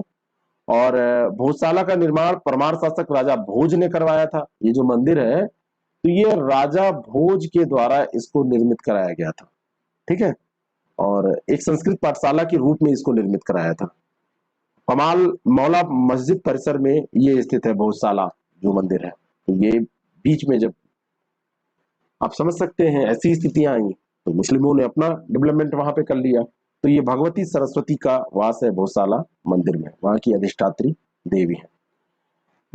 [SPEAKER 1] और भोजशाला का निर्माण परमार शासक राजा भोज ने करवाया था। ये जो मंदिर है, तो ये राजा भोज के द्वारा इसको निर्मित कराया गया था, ठीक है। और एक संस्कृत पाठशाला के रूप में इसको निर्मित कराया था। कमाल मौला मस्जिद परिसर में ये स्थित है भोजशाला जो मंदिर है। तो ये बीच में, जब आप समझ सकते हैं ऐसी स्थितियां आई, तो मुस्लिमों ने अपना डेवलपमेंट वहां पे कर लिया। तो ये भगवती सरस्वती का वास है भोजशाला मंदिर में, वहां की अधिष्ठात्री देवी है।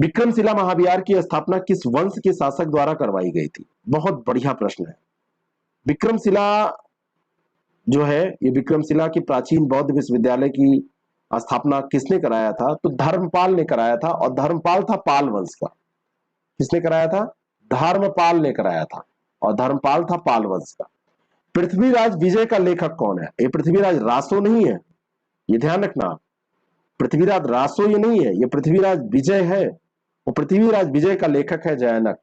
[SPEAKER 1] विक्रमशिला महाविहार की स्थापना किस वंश के शासक द्वारा करवाई गई थी? बहुत बढ़िया प्रश्न है। विक्रमशिला जो है, ये विक्रमशिला की प्राचीन बौद्ध विश्वविद्यालय की स्थापना किसने कराया था? तो धर्मपाल ने कराया था, और धर्मपाल था पाल वंश का। किसने कराया था? धर्मपाल ने कराया था, और धर्मपाल था पाल वंश का। पृथ्वीराज विजय का लेखक कौन है? ये पृथ्वीराज रासो नहीं है, ये ध्यान रखना। पृथ्वीराज रासो ये नहीं है, ये पृथ्वीराज विजय है। वो पृथ्वीराज विजय का लेखक है जैनक।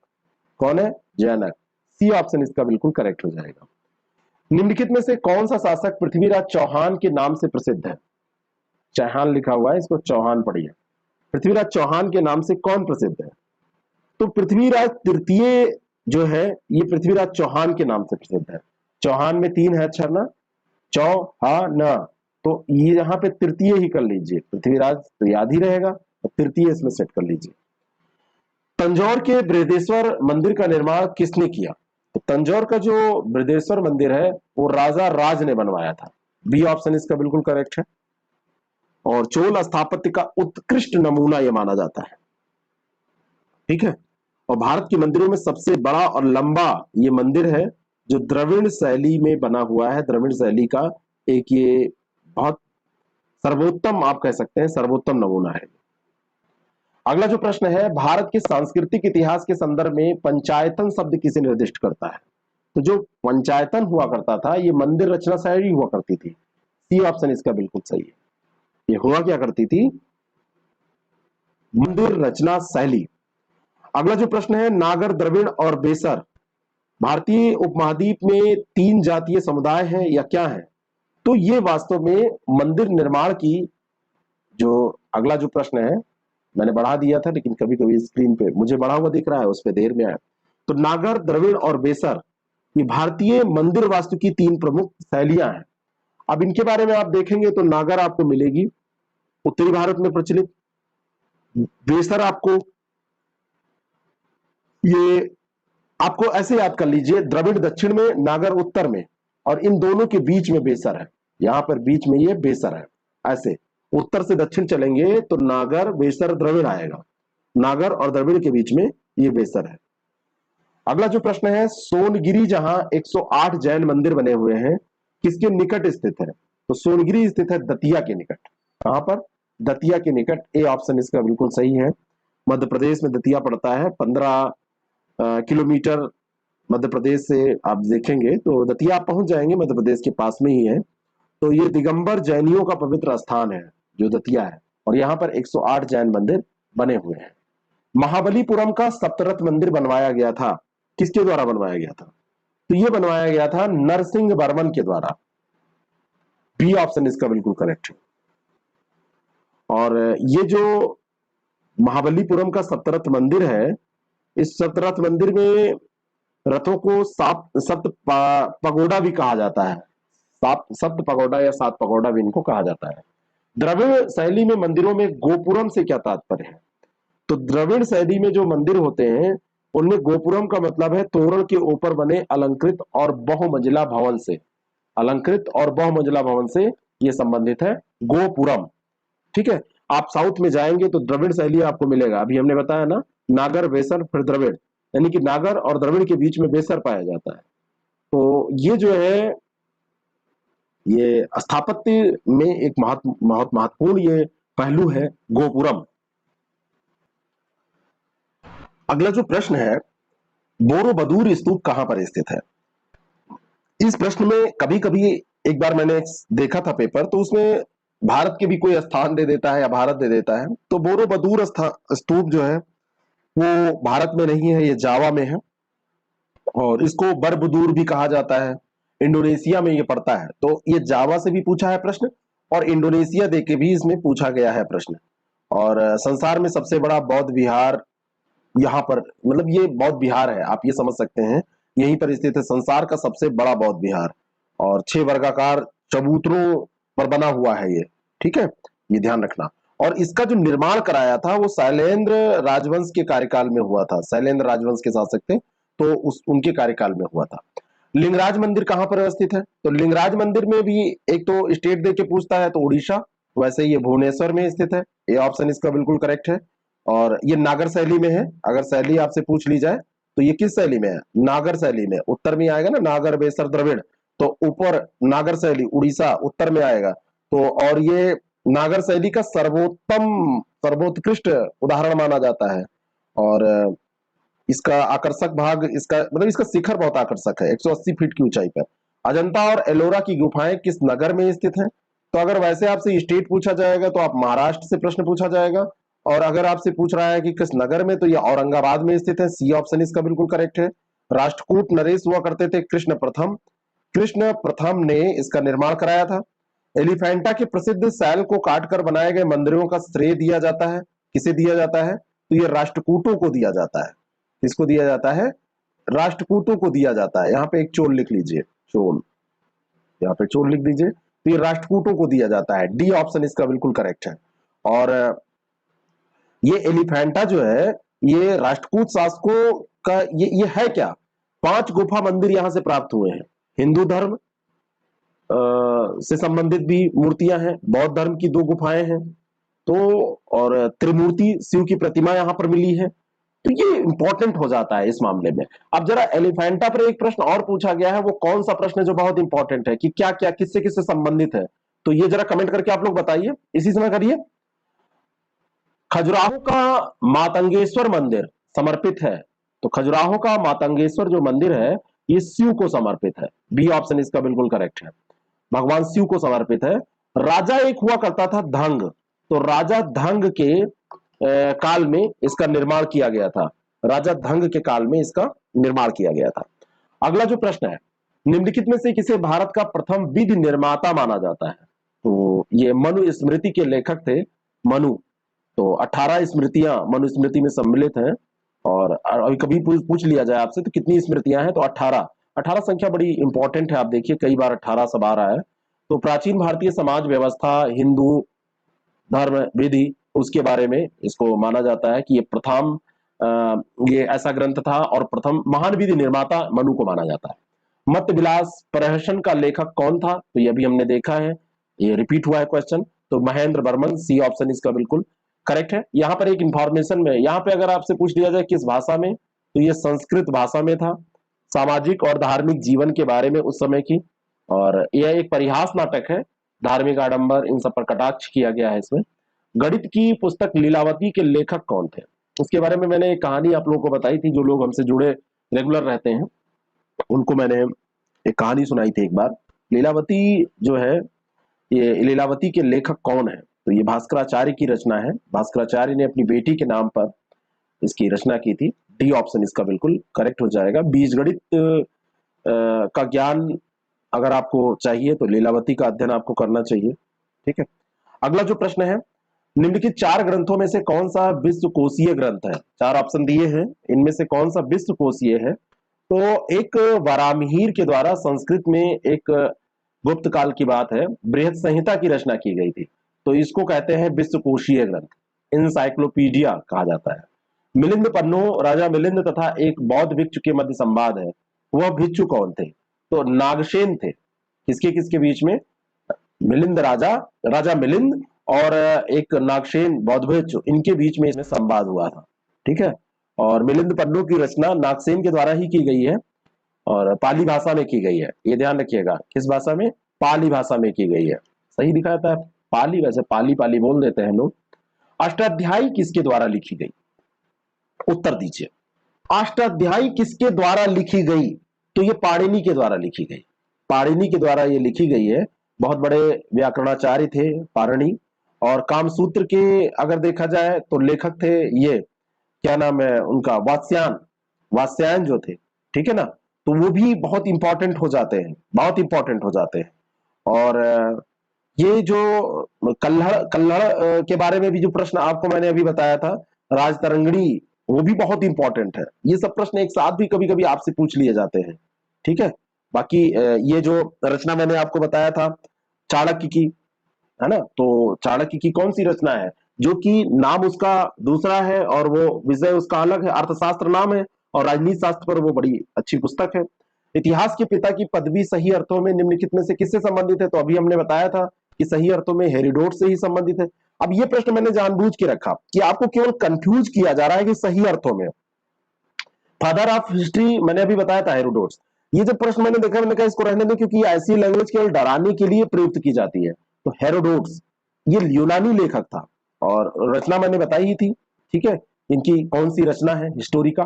[SPEAKER 1] कौन है? जैनक। सी ऑप्शन इसका बिल्कुल करेक्ट हो जाएगा। निम्नलिखित में से कौन सा शासक पृथ्वीराज चौहान के नाम से प्रसिद्ध है? चौहान लिखा हुआ है, इसको चौहान पढ़िए। पृथ्वीराज चौहान के नाम से कौन प्रसिद्ध है? तो पृथ्वीराज तृतीय जो है, ये पृथ्वीराज चौहान के नाम से प्रसिद्ध है। चौहान में 3 है अक्षर ना, चौहान, तो ये यहाँ पे तृतीय ही कर लीजिए। पृथ्वीराज तो याद ही रहेगा, तो तृतीय इसमें सेट कर लीजिए। तंजौर के बृहदेश्वर मंदिर का निर्माण किसने किया? तो तंजौर का जो बृहदेश्वर मंदिर है वो राजा राज ने बनवाया था। बी ऑप्शन इसका बिल्कुल करेक्ट है, और चोल स्थापत्य का उत्कृष्ट नमूना यह माना जाता है। ठीक है। और भारत के मंदिरों में सबसे बड़ा और लंबा ये मंदिर है जो द्रविड़ शैली में बना हुआ है। द्रविड़ शैली का एक ये बहुत सर्वोत्तम, आप कह सकते हैं सर्वोत्तम नमूना है। अगला जो प्रश्न है, भारत के सांस्कृतिक इतिहास के संदर्भ में पंचायतन शब्द किसे निर्दिष्ट करता है? तो जो पंचायतन हुआ करता था, ये मंदिर रचना शैली हुआ करती थी। सी ऑप्शन इसका बिल्कुल सही है। ये हुआ क्या करती थी? मंदिर रचना शैली। अगला जो प्रश्न है, नागर, द्रविड़ और बेसर भारतीय उपमहाद्वीप में 3 जातीय समुदाय हैं या क्या है? तो ये वास्तव में मंदिर निर्माण की जो अगला जो प्रश्न है, मैंने बढ़ा दिया था, लेकिन कभी कभी स्क्रीन पे मुझे बढ़ा हुआ दिख रहा है, उस पर देर में आया। तो नागर, द्रविड़ और बेसर ये भारतीय मंदिर वास्तु की 3 प्रमुख शैलियां हैं। अब इनके बारे में आप देखेंगे तो नागर आपको मिलेगी उत्तरी भारत में प्रचलित, बेसर आपको ऐसे याद कर लीजिए, द्रविड़ दक्षिण में, नागर उत्तर में, और इन दोनों के बीच में बेसर है। यहां पर बीच में ये बेसर है। ऐसे उत्तर से दक्षिण चलेंगे तो नागर, बेसर, द्रविड़ आएगा। नागर और द्रविड़ के बीच में ये बेसर है। अगला जो प्रश्न है, सोनगिरी जहां 108 जैन मंदिर बने हुए हैं, किसके निकट स्थित है? तो सोनगिरी स्थित है दतिया के निकट। कहां पर? दतिया के निकट। ए ऑप्शन इसका बिल्कुल सही है। मध्य प्रदेश में दतिया पड़ता है। 15 किलोमीटर मध्य प्रदेश से आप देखेंगे तो दतिया आप पहुंच जाएंगे, मध्य प्रदेश के पास में ही है। तो ये दिगंबर जैनियों का पवित्र स्थान है जो दतिया है, और यहाँ पर 108 जैन मंदिर बने हुए हैं। महाबलीपुरम का सप्तरथ मंदिर बनवाया गया था, किसके द्वारा बनवाया गया था? तो ये बनवाया गया था नरसिंह वर्मन के द्वारा। बी ऑप्शन इसका बिल्कुल करेक्ट है। और ये जो महाबलीपुरम का सप्तरथ मंदिर है, इस सप्तरथ मंदिर में रथों को सप्त पगोडा भी कहा जाता है। सप्त पगोडा या 7 पगोडा भी इनको कहा जाता है। द्रविड़ शैली में मंदिरों में गोपुरम से क्या तात्पर्य है? तो द्रविड़ शैली में जो मंदिर होते हैं उनमें गोपुरम का मतलब है तोरण के ऊपर बने अलंकृत और बहुमंजिला भवन से। अलंकृत और बहुमंजिला भवन से ये संबंधित है गोपुरम। ठीक है। आप साउथ में जाएंगे तो द्रविड़ शैली आपको मिलेगा। अभी हमने बताया ना, नागर, बेसर, फिर द्रविड़, यानी कि नागर और द्रविड़ के बीच में बेसर पाया जाता है। तो ये जो है, ये स्थापत्य में एक बहुत महत्वपूर्ण ये पहलू है गोपुरम। अगला जो प्रश्न है, बोरोबदूर स्तूप कहां पर स्थित है? इस प्रश्न में कभी कभी एक बार मैंने देखा था पेपर, तो उसमें भारत के भी कोई स्थान दे देता है या भारत दे देता है। तो बोरोबदूर स्तूप जो है वो भारत में नहीं है, ये जावा में है, और इसको बरबुदूर भी कहा जाता है। इंडोनेशिया में ये पड़ता है। तो ये जावा से भी पूछा है प्रश्न, और इंडोनेशिया दे के भी इसमें पूछा गया है प्रश्न। और संसार में सबसे बड़ा बौद्ध विहार यहाँ पर, मतलब ये बौद्ध विहार है, आप ये समझ सकते हैं, यहीं पर स्थित है संसार का सबसे बड़ा बौद्ध विहार, और 6 वर्गाकार चबूतरों पर बना हुआ है ये। ठीक है, ये ध्यान रखना। और इसका जो निर्माण कराया था वो शैलेंद्र राजवंश के कार्यकाल में हुआ था। शैलेंद्र राजवंश के शासक थे, तो उनके कार्यकाल में हुआ था। लिंगराज मंदिर कहां पर स्थित है? तो लिंगराज मंदिर में भी एक तो स्टेट दे के पूछता है, तो उड़ीसा, वैसे ये भुवनेश्वर में स्थित है। ये ऑप्शन इसका बिल्कुल करेक्ट है। और ये नागर शैली में है। अगर शैली आपसे पूछ ली जाए तो ये किस शैली में है? नागर शैली में। उत्तर में आएगा ना, नागर बेसर द्रविड़, तो ऊपर नागर शैली उड़ीसा उत्तर में आएगा। तो और ये नागर शैली का सर्वोत्कृष्ट उदाहरण माना जाता है। और इसका आकर्षक भाग, इसका मतलब इसका शिखर बहुत आकर्षक है, 180 फीट की ऊंचाई पर। अजंता और एलोरा की गुफाएं किस नगर में स्थित हैं? तो अगर वैसे आपसे स्टेट पूछा जाएगा तो आप महाराष्ट्र से प्रश्न पूछा जाएगा, और अगर आपसे पूछ रहा है कि किस नगर में, तो ये औरंगाबाद में स्थित है। सी ऑप्शन इसका बिल्कुल करेक्ट है। राष्ट्रकूट नरेश हुआ करते थे कृष्ण प्रथम ने इसका निर्माण कराया था। एलिफेंटा के प्रसिद्ध सैल को काटकर बनाए गए मंदिरों का श्रेय दिया जाता है, किसे दिया जाता है? तो ये राष्ट्रकूटों को दिया जाता है। किसको दिया जाता है? राष्ट्रकूटों को दिया जाता है। यहाँ पे एक चोल लिख लीजिए, चोल, यहाँ पे चोल लिख दीजिए। तो ये राष्ट्रकूटों को दिया जाता है। डी ऑप्शन इसका बिल्कुल करेक्ट है। और ये एलिफेंटा जो है, ये राष्ट्रकूट शासकों का ये है क्या? 5 गुफा मंदिर यहां से प्राप्त हुए हैं। हिंदू धर्म से संबंधित भी मूर्तियां हैं, बौद्ध धर्म की 2 गुफाएं हैं, तो और त्रिमूर्ति शिव की प्रतिमा यहां पर मिली है। तो ये इंपॉर्टेंट हो जाता है इस मामले में। अब जरा एलिफेंटा पर एक प्रश्न और पूछा गया है, वो कौन सा प्रश्न है जो बहुत इंपॉर्टेंट है कि क्या क्या किससे किससे संबंधित है? तो ये जरा कमेंट करके आप लोग बताइए, इसी समय करिए। खजुराहो का मातंगेश्वर मंदिर समर्पित है। तो खजुराहो का मातंगेश्वर जो मंदिर है, ये शिव को समर्पित है। बी ऑप्शन इसका बिल्कुल करेक्ट है, भगवान शिव को समर्पित है। राजा एक हुआ करता था धंग, तो राजा धंग के काल में इसका निर्माण किया गया था। राजा धंग के काल में इसका निर्माण किया गया था। अगला जो प्रश्न है, निम्नलिखित में से किसे भारत का प्रथम विधि निर्माता माना जाता है? तो ये मनु स्मृति के लेखक थे, मनु। तो 18 स्मृतियां मनुस्मृति में सम्मिलित हैं। और अभी कभी पूछ लिया जाए आपसे तो कितनी स्मृतियां हैं, तो 18। 18 संख्या बड़ी इंपॉर्टेंट है, आप देखिए कई बार 18 सब आ रहा है। तो प्राचीन भारतीय समाज व्यवस्था, हिंदू धर्म विधि, उसके बारे में इसको माना जाता है कि ये प्रथम ये ऐसा ग्रंथ था, और प्रथम महान विधि निर्माता मनु को माना जाता है। मत विलास प्रहसन का लेखक कौन था? तो ये भी हमने देखा है, ये रिपीट हुआ है क्वेश्चन। तो महेंद्र बर्मन, सी ऑप्शन इसका बिल्कुल करेक्ट है। यहाँ पर एक इंफॉर्मेशन में, यहाँ पे अगर आपसे पूछ लिया जाए किस भाषा में, तो ये संस्कृत भाषा में था। सामाजिक और धार्मिक जीवन के बारे में उस समय की, और यह एक परिहास नाटक है, धार्मिक आडंबर इन सब पर कटाक्ष किया गया है इसमें। गणित की पुस्तक लीलावती के लेखक कौन थे? उसके बारे में मैंने एक कहानी आप लोगों को बताई थी, जो लोग हमसे जुड़े रेगुलर रहते हैं उनको मैंने एक कहानी सुनाई थी एक बार। लीलावती जो है, ये लीलावती के लेखक कौन है? तो ये भास्कराचार्य की रचना है। भास्कराचार्य ने अपनी बेटी के नाम पर इसकी रचना की थी। डी ऑप्शन इसका बिल्कुल करेक्ट हो जाएगा। बीजगणित का ज्ञान अगर आपको चाहिए तो लीलावती का अध्ययन आपको करना चाहिए, ठीक है। अगला जो प्रश्न है, निम्नलिखित 4 ग्रंथों में से कौन सा विश्वकोशीय ग्रंथ है? 4 ऑप्शन दिए हैं, इनमें से कौन सा विश्वकोशीय है? तो एक वारामिहिर के द्वारा संस्कृत में एक गुप्त काल की बात है, बृहद संहिता की रचना की गई थी, तो इसको कहते हैं विश्वकोशीय ग्रंथ, इंसाइक्लोपीडिया कहा जाता है। मिलिंद पन्नो, राजा मिलिंद तथा एक बौद्ध भिक्षु के मध्य संवाद है, वह भिक्षु कौन थे? तो नागसेन थे। किसके किसके बीच में? मिलिंद राजा मिलिंद और एक नागसेन बौद्ध भिक्षु, इनके बीच में इसमें संवाद हुआ था, ठीक है। और मिलिंद पन्नो की रचना नागसेन के द्वारा ही की गई है, और पाली भाषा में की गई है, ये ध्यान रखिएगा। किस भाषा में? पाली भाषा में की गई है। सही दिखाता है पाली, वैसे पाली पाली बोल देते हैं लोग। अष्टाध्यायी किसके द्वारा लिखी गई? उत्तर दीजिए, अष्टाध्यायी किसके द्वारा लिखी गई? तो ये पाणिनि के द्वारा लिखी गई, पाणिनि के द्वारा ये लिखी गई है। बहुत बड़े व्याकरणाचार्य थे पाणिनि। और कामसूत्र के अगर देखा जाए तो लेखक थे ये, क्या नाम है उनका, वात्स्यायन जो थे, ठीक है ना। तो वो भी बहुत इंपॉर्टेंट हो जाते हैं, बहुत इंपॉर्टेंट हो जाते हैं। और ये जो कल्हड़ के बारे में भी जो प्रश्न आपको मैंने अभी बताया था, राजतरंगिणी, वो भी बहुत इंपॉर्टेंट है। ये सब प्रश्न एक साथ भी कभी कभी आपसे पूछ लिए जाते हैं, ठीक है। बाकी ये जो रचना मैंने आपको बताया था चाणक्य की, है ना, तो चाणक्य की कौन सी रचना है जो कि नाम उसका दूसरा है और वो विषय उसका अलग है? अर्थशास्त्र नाम है, और राजनीति शास्त्र पर वो बड़ी अच्छी पुस्तक है। इतिहास के पिता की पदवी सही अर्थों में निम्नलिखित में से किससे संबंधित है? तो अभी हमने बताया था कि सही अर्थों में हेरोडोटस से ही संबंधित है। अब ये प्रश्न मैंने जानबूझ के रखा कि आपको केवल कंफ्यूज किया जा रहा है कि सही अर्थों में। फादर ऑफ हिस्ट्री मैंने अभी बताया था हेरोडोटस। ये जब प्रश्न मैंने देखा, मैंने कहा इसको रहने दो, क्योंकि ऐसी लैंग्वेज केवल डराने के लिए प्रयुक्त की जाती है। तो हेरोडोटस ये यूनानी लेखक था और रचना मैंने बताई ही थी, ठीक है। इनकी कौन सी रचना है हिस्टोरी का।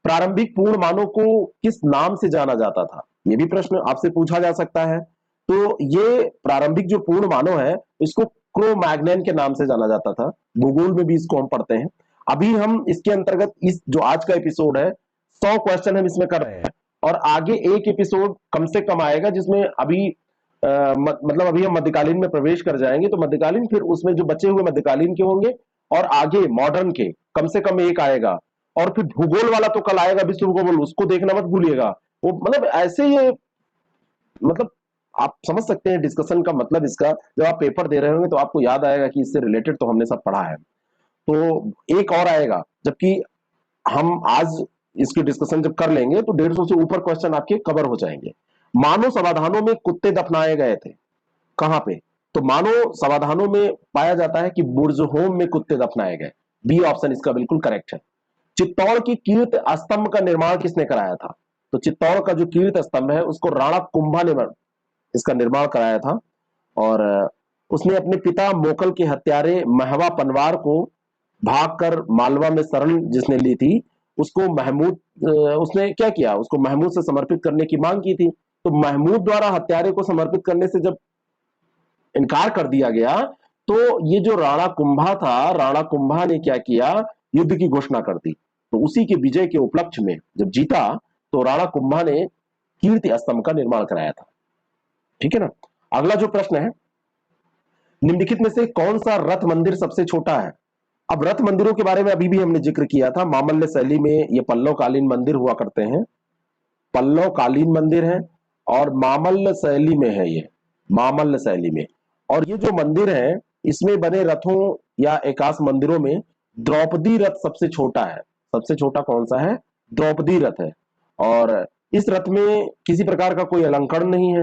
[SPEAKER 1] प्रारंभिक पूर्ण मानव को किस नाम से जाना जाता था, ये भी प्रश्न आपसे पूछा जा सकता है। तो ये प्रारंभिक जो पूर्ण मानव है इसको क्रो मैग्नन के नाम से जाना जाता था। भूगोल में भी इसको हम पढ़ते हैं। अभी हम इसके अंतर्गत इस जो आज का एपिसोड है 100 क्वेश्चन हम इसमें कर रहे हैं और आगे एक एपिसोड कम से कम आएगा जिसमें अभी मतलब अभी हम मध्यकालीन में प्रवेश कर जाएंगे, तो मध्यकालीन फिर उसमें जो बचे हुए मध्यकालीन के होंगे और आगे मॉडर्न के कम से कम एक आएगा। और फिर भूगोल वाला तो कल आएगा, विश्व भूगोल, उसको देखना मत भूलिएगा। वो मतलब ऐसे ये मतलब आप समझ सकते हैं डिस्कशन का मतलब इसका। जब आप पेपर दे रहे होंगे तो आपको याद आएगा कि इससे रिलेटेड तो हमने सब पढ़ा है। तो एक और आएगा, जबकि हम आज इसकी डिस्कशन जब कर लेंगे तो 150 से ऊपर क्वेश्चन आपके कवर हो जाएंगे। मानव समाधानों में कुत्ते दफनाए गए थे, कहां पे? तो मानव समाधानों में पाया जाता है कि बुर्जहोम में कुत्ते दफनाए गए। बी ऑप्शन इसका बिल्कुल करेक्ट है। चित्तौड़ की कीर्त स्तंभ का निर्माण किसने कराया था? तो चित्तौड़ का जो कीर्त स्तंभ है उसको राणा कुंभा ने इसका निर्माण कराया था। और उसने अपने पिता मोकल के हत्यारे महवा पनवार को भागकर मालवा में शरण जिसने ली थी उसको महमूद उसने क्या किया, उसको महमूद से समर्पित करने की मांग की थी। तो महमूद द्वारा हत्यारे को समर्पित करने से जब इनकार कर दिया गया तो ये जो राणा कुंभा था, राणा कुंभा ने क्या किया, युद्ध की घोषणा कर दी। तो उसी के विजय के उपलक्ष्य में जब जीता तो राणा कुंभा ने कीर्ति स्तंभ का निर्माण कराया था, ठीक है ना। अगला जो प्रश्न है, निम्नलिखित में से कौन सा रथ मंदिर सबसे छोटा है? अब रथ मंदिरों के बारे में अभी भी हमने जिक्र किया था। मामल्य शैली में ये पल्लव कालीन मंदिर हुआ करते हैं, पल्लव कालीन मंदिर है और मामल्य शैली में है, ये मामल्य शैली में। और ये जो मंदिर है इसमें बने रथों या एकाश मंदिरों में द्रौपदी रथ सबसे छोटा है। सबसे छोटा कौन सा है? द्रौपदी रथ है। और इस रथ में किसी प्रकार का कोई अलंकरण नहीं है,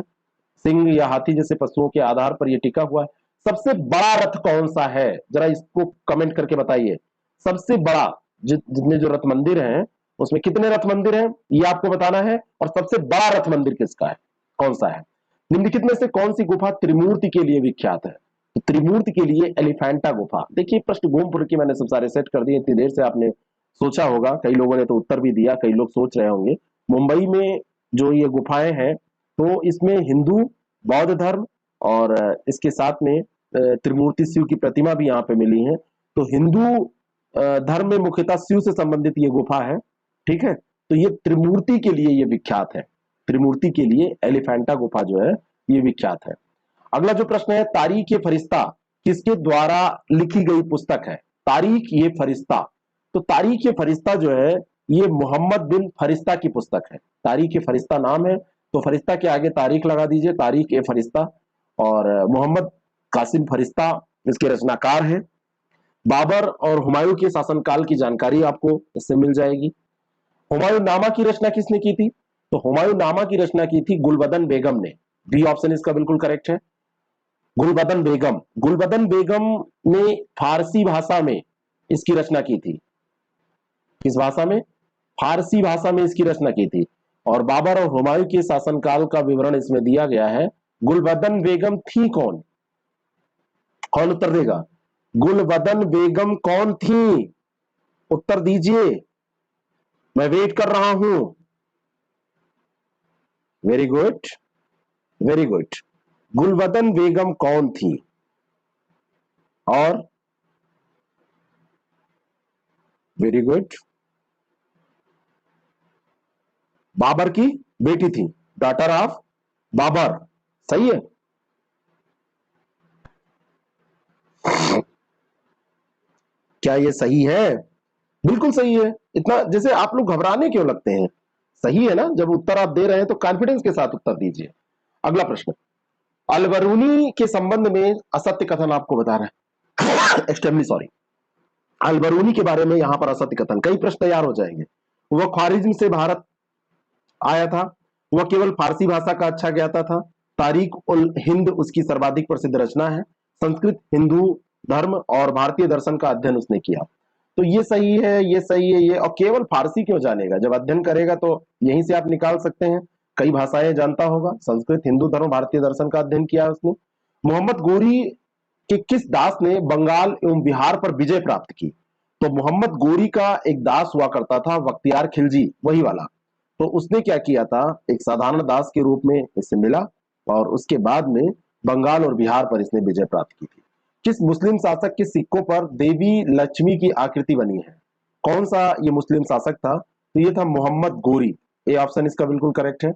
[SPEAKER 1] सिंह या हाथी जैसे पशुओं के आधार पर यह टिका हुआ है। सबसे बड़ा रथ कौन सा है, जरा इसको कमेंट करके बताइए। सबसे बड़ा जितने जो रथ मंदिर हैं उसमें कितने रथ मंदिर हैं ये आपको बताना है, और सबसे बड़ा रथ मंदिर किसका है, कौन सा है। निम्नलिखित में से कौन सी गुफा त्रिमूर्ति के लिए विख्यात है? तो त्रिमूर्ति के लिए एलिफेंटा गुफा। देखिए प्रश्न घूम फिर के मैंने सब सारे सेट कर दिए, इतनी देर से आपने सोचा होगा, कई लोगों ने तो उत्तर भी दिया, कई लोग सोच रहे होंगे। मुंबई में जो ये गुफाएं हैं तो इसमें हिंदू बौद्ध धर्म और इसके साथ में त्रिमूर्ति शिव की प्रतिमा भी यहाँ पे मिली है। तो हिंदू धर्म में मुख्यतः शिव से संबंधित ये गुफा है, ठीक है। तो ये त्रिमूर्ति के लिए ये विख्यात है, त्रिमूर्ति के लिए एलिफेंटा गुफा जो है ये विख्यात है। अगला जो प्रश्न है, तारीख ये फरिश्ता किसके द्वारा लिखी गई पुस्तक है? तारीख ये फरिश्ता, तो तारीख ये फरिश्ता जो है ये मोहम्मद बिन फरिश्ता की पुस्तक है। तारीख ये फरिश्ता नाम है, तो फरिश्ता के आगे तारीख लगा दीजिए, तारीख ए फरिश्ता। और मोहम्मद कासिम फरिश्ता इसके रचनाकार हैं। बाबर और हुमायूं के शासनकाल की जानकारी आपको इससे मिल जाएगी। हुमायूं नामा की रचना किसने की थी? तो हुमायूं नामा की रचना की थी गुलबदन बेगम ने। बी ऑप्शन इसका बिल्कुल करेक्ट है, गुलबदन बेगम। गुलबदन बेगम ने फारसी भाषा में इसकी रचना की थी। किस भाषा में? फारसी भाषा में इसकी रचना की थी। और बाबर और हुमायूं के शासनकाल का विवरण इसमें दिया गया है। गुलबदन बेगम थी कौन? कौन उत्तर देगा? गुलबदन बेगम कौन थी? उत्तर दीजिए, मैं वेट कर रहा हूं। Very good, very good. Gulbadan Begum कौन थी? और वेरी गुड, बाबर की बेटी थी, डॉटर ऑफ बाबर। सही है। क्या ये सही है? बिल्कुल सही है। इतना जैसे आप लोग घबराने क्यों लगते हैं? सही है ना, जब उत्तर आप दे रहे हैं तो कॉन्फिडेंस के साथ उत्तर दीजिए। अगला प्रश्न, अलबरूनी के संबंध में असत्य कथन आपको बता रहा है। एक्सट्रीमली सॉरी, अलबरूनी के बारे में यहां पर असत्य कथन, कई प्रश्न तैयार हो जाएंगे। वह ख्वारिज्म से भारत आया था, वह केवल फारसी भाषा का अच्छा ज्ञाता था, तारीख उल हिंद उसकी सर्वाधिक प्रसिद्ध रचना है। संस्कृत, हिंदू धर्म और भारतीय दर्शन का अध्ययन उसने किया। तो ये सही है, ये सही है, ये। और केवल फारसी क्यों जानेगा, जब अध्ययन करेगा तो यहीं से आप निकाल सकते हैं। कई भाषाएं जानता होगा। संस्कृत, हिंदू धर्म, भारतीय दर्शन का अध्ययन किया है उसने। मोहम्मद गोरी के किस दास ने बंगाल एवं बिहार पर विजय प्राप्त की? तो मोहम्मद गोरी का एक दास हुआ करता था, बख्तियार खिलजी, वही वाला। तो उसने क्या किया था, एक साधारण दास के रूप में इससे मिला और उसके बाद में बंगाल और बिहार पर इसने विजय प्राप्त की थी। किस मुस्लिम शासक के सिक्कों पर देवी लक्ष्मी की आकृति बनी है? कौन सा ये मुस्लिम शासक था? तो ये था मोहम्मद गोरी। ए ऑप्शन इसका बिल्कुल करेक्ट है।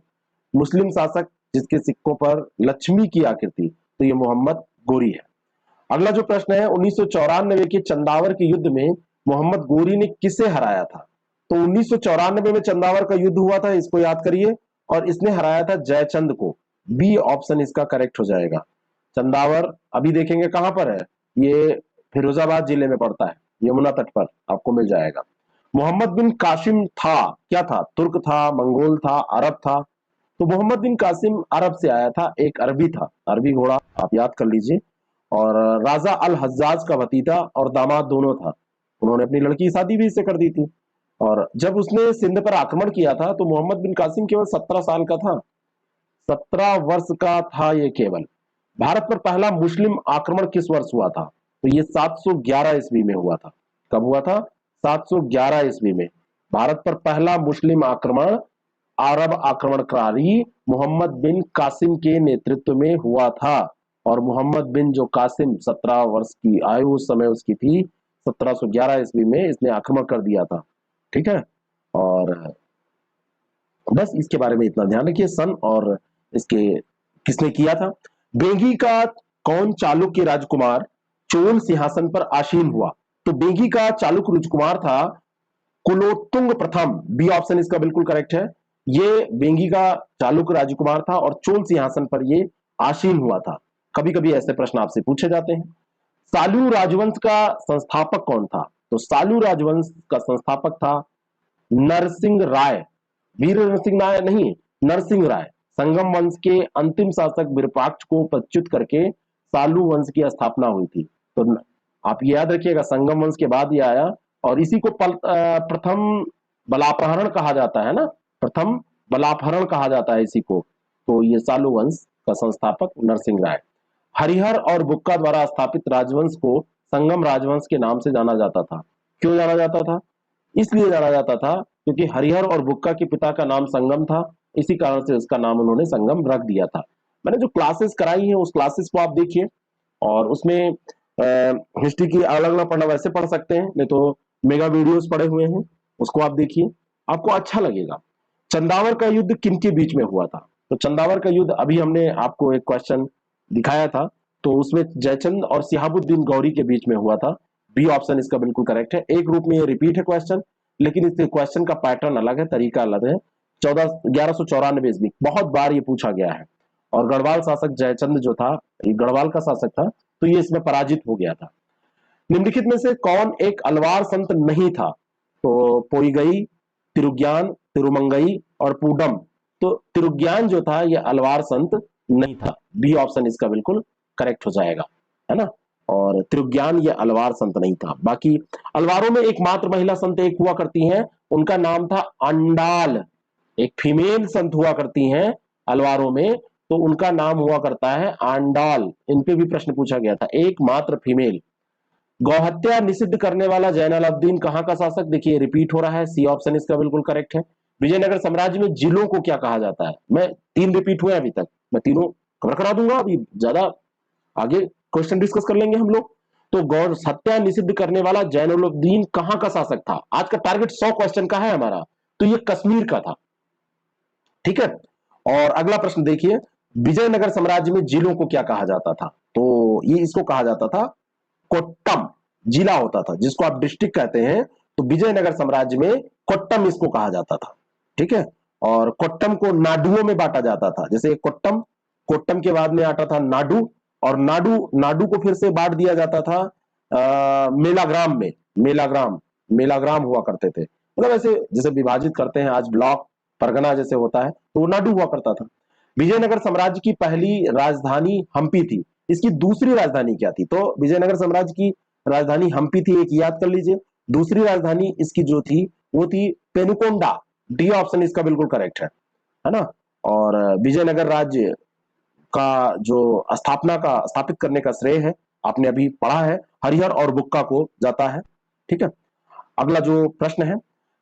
[SPEAKER 1] मुस्लिम शासक जिसके सिक्कों पर लक्ष्मी की आकृति, तो ये मोहम्मद गोरी है। अगला जो प्रश्न है, 1994 के चंदावर के युद्ध में मोहम्मद गोरी ने किसे हराया था? तो 1994 में चंदावर का युद्ध हुआ था, इसको याद करिए, और इसने हराया था जयचंद को। बी ऑप्शन इसका करेक्ट हो जाएगा। चंदावर अभी देखेंगे कहां पर है, ये फिरोजाबाद जिले में पड़ता है, यमुना तट पर आपको मिल जाएगा। मोहम्मद बिन कासिम था, क्या था? तुर्क था, मंगोल था, अरब था? तो मोहम्मद बिन कासिम अरब से आया था, एक अरबी था, अरबी घोड़ा, आप याद कर लीजिए। और राजा अल हज्जाज का भतीजा और दामाद दोनों था। उन्होंने अपनी लड़की की शादी भी इससे कर दी थी। और जब उसने सिंध पर आक्रमण किया था तो मोहम्मद बिन कासिम केवल 17 साल का था, 17 वर्ष का था ये केवल। भारत पर पहला मुस्लिम आक्रमण किस वर्ष हुआ था? तो ये 711 ईस्वी में हुआ था। कब हुआ था? 711 ईस्वी में भारत पर पहला मुस्लिम आक्रमण अरब आक्रमणकारी मोहम्मद बिन कासिम के नेतृत्व में हुआ था। और मोहम्मद बिन जो कासिम, 17 वर्ष की आयु उस समय उसकी थी, 1711 ईस्वी में इसने आक्रमण कर दिया था। ठीक है, और बस इसके बारे में इतना ध्यान रखिए, सन और इसके किसने किया था। बेंगी का कौन चालुक्य राजकुमार चोल सिंहासन पर आसीन हुआ? तो बेंगी का चालुक्य राजकुमार था कुलोत्तुंग प्रथम। बी ऑप्शन इसका बिल्कुल करेक्ट है। ये बेंगी का चालुक्य राजकुमार था और चोल सिंहासन पर ये आसीन हुआ था। कभी कभी ऐसे प्रश्न आपसे पूछे जाते हैं। सालू राजवंश का संस्थापक कौन था? तो सालू राजवंश का संस्थापक था नरसिंह राय। वीर नरसिंह राय नहीं, नरसिंह राय। संगम वंश के अंतिम शासक विरूपाक्ष को पदच्युत करके सालू वंश की स्थापना हुई थी। तो आप याद रखिएगा, संगम वंश के बाद ये आया और इसी को प्रथम बलापहरण कहा जाता है ना, प्रथम बलापहरण कहा जाता है इसी को। तो ये सालू वंश का संस्थापक नरसिंह राय। हरिहर और बुक्का द्वारा स्थापित राजवंश को संगम राजवंश के नाम से जाना जाता था। क्यों जाना जाता था? इसलिए जाना जाता था क्योंकि हरिहर और बुक्का के पिता का नाम संगम था, इसी कारण से उसका नाम उन्होंने संगम रख दिया था। मैंने जो क्लासेस कराई हैं उस क्लासेस को आप देखिए, और उसमें हिस्ट्री की अलग अलग पढ़ना वैसे पढ़ सकते हैं, नहीं तो मेगा वीडियोस पड़े हुए हैं, उसको आप देखिए, आपको अच्छा लगेगा। चंदावर का युद्ध किन के बीच में हुआ था? तो चंदावर का युद्ध अभी हमने आपको एक क्वेश्चन दिखाया था, तो उसमें जयचंद और सिहाबुद्दीन गौरी के बीच में हुआ था। बी ऑप्शन इसका बिल्कुल करेक्ट है। एक रूप में ये रिपीट है क्वेश्चन, लेकिन इसके क्वेश्चन का पैटर्न अलग है, तरीका अलग है। 1194 ईस्वी बहुत बार ये पूछा गया है। और गढ़वाल शासक जयचंद जो था, ये गढ़वाल का शासक था, तो ये इसमें पराजित हो गया था। निम्नलिखित में से कौन एक अलवार संत नहीं था? तो पोईगई, तिरुज्ञान, तिरुमंगई और पूडम। तो तिरुज्ञान जो था ये अलवार संत नहीं था। बी ऑप्शन इसका बिल्कुल करेक्ट हो जाएगा, है ना। और तिरुज्ञान ये अलवार संत नहीं था। बाकी अलवारों में एकमात्र महिला संत एक हुआ करती हैं, उनका नाम था अंडाल। एक फीमेल संत हुआ करती हैं अलवारों में, तो उनका नाम हुआ करता है आंडाल। इन पे भी प्रश्न पूछा गया था, एकमात्र फीमेल। गौहत्या निषिद्ध करने वाला जैनुलाब्दीन कहां का शासक? देखिए रिपीट हो रहा है, सी ऑप्शन इसका बिल्कुल करेक्ट है। विजयनगर साम्राज्य में जिलों को क्या कहा जाता है? मैं 3 रिपीट हुए अभी तक, मैं तीनों कवर करा दूंगा, अभी ज्यादा आगे क्वेश्चन डिस्कस कर लेंगे हम लोग। तो गौ हत्या निषिद्ध करने वाला जैनुलाब्दीन कहां का शासक था? आज का टारगेट 100 क्वेश्चन का है हमारा, तो ये कश्मीर का था। ठीक है, और अगला प्रश्न देखिए, विजयनगर साम्राज्य में जिलों को क्या कहा जाता था? तो ये इसको कहा जाता था कोट्टम। जिला होता था जिसको आप डिस्ट्रिक्ट कहते हैं, तो विजयनगर साम्राज्य में कोट्टम इसको कहा जाता था। ठीक है, और कोट्टम को नाडुओं में बांटा जाता था। जैसे कोट्टम, कोट्टम के बाद में आता था नाडु, और नाडु नाडु को फिर से बांट दिया जाता था मेलाग्राम में। मेलाग्राम, मेलाग्राम हुआ करते थे, मतलब ऐसे जैसे विभाजित करते हैं आज ब्लॉक, परगना जैसे होता है, तो वो नाडु हुआ करता था। विजयनगर साम्राज्य की पहली राजधानी हम्पी थी, इसकी दूसरी राजधानी क्या थी? तो विजयनगर साम्राज्य की राजधानी हम्पी थी, एक याद कर लीजिए। दूसरी राजधानी इसकी जो थी वो थी पेनुकोंडा। डी ऑप्शन इसका बिल्कुल करेक्ट है ना। और विजयनगर राज्य का जो स्थापित करने का श्रेय है, आपने अभी पढ़ा है, हरिहर और बुक्का को जाता है। ठीक है, अगला जो प्रश्न है,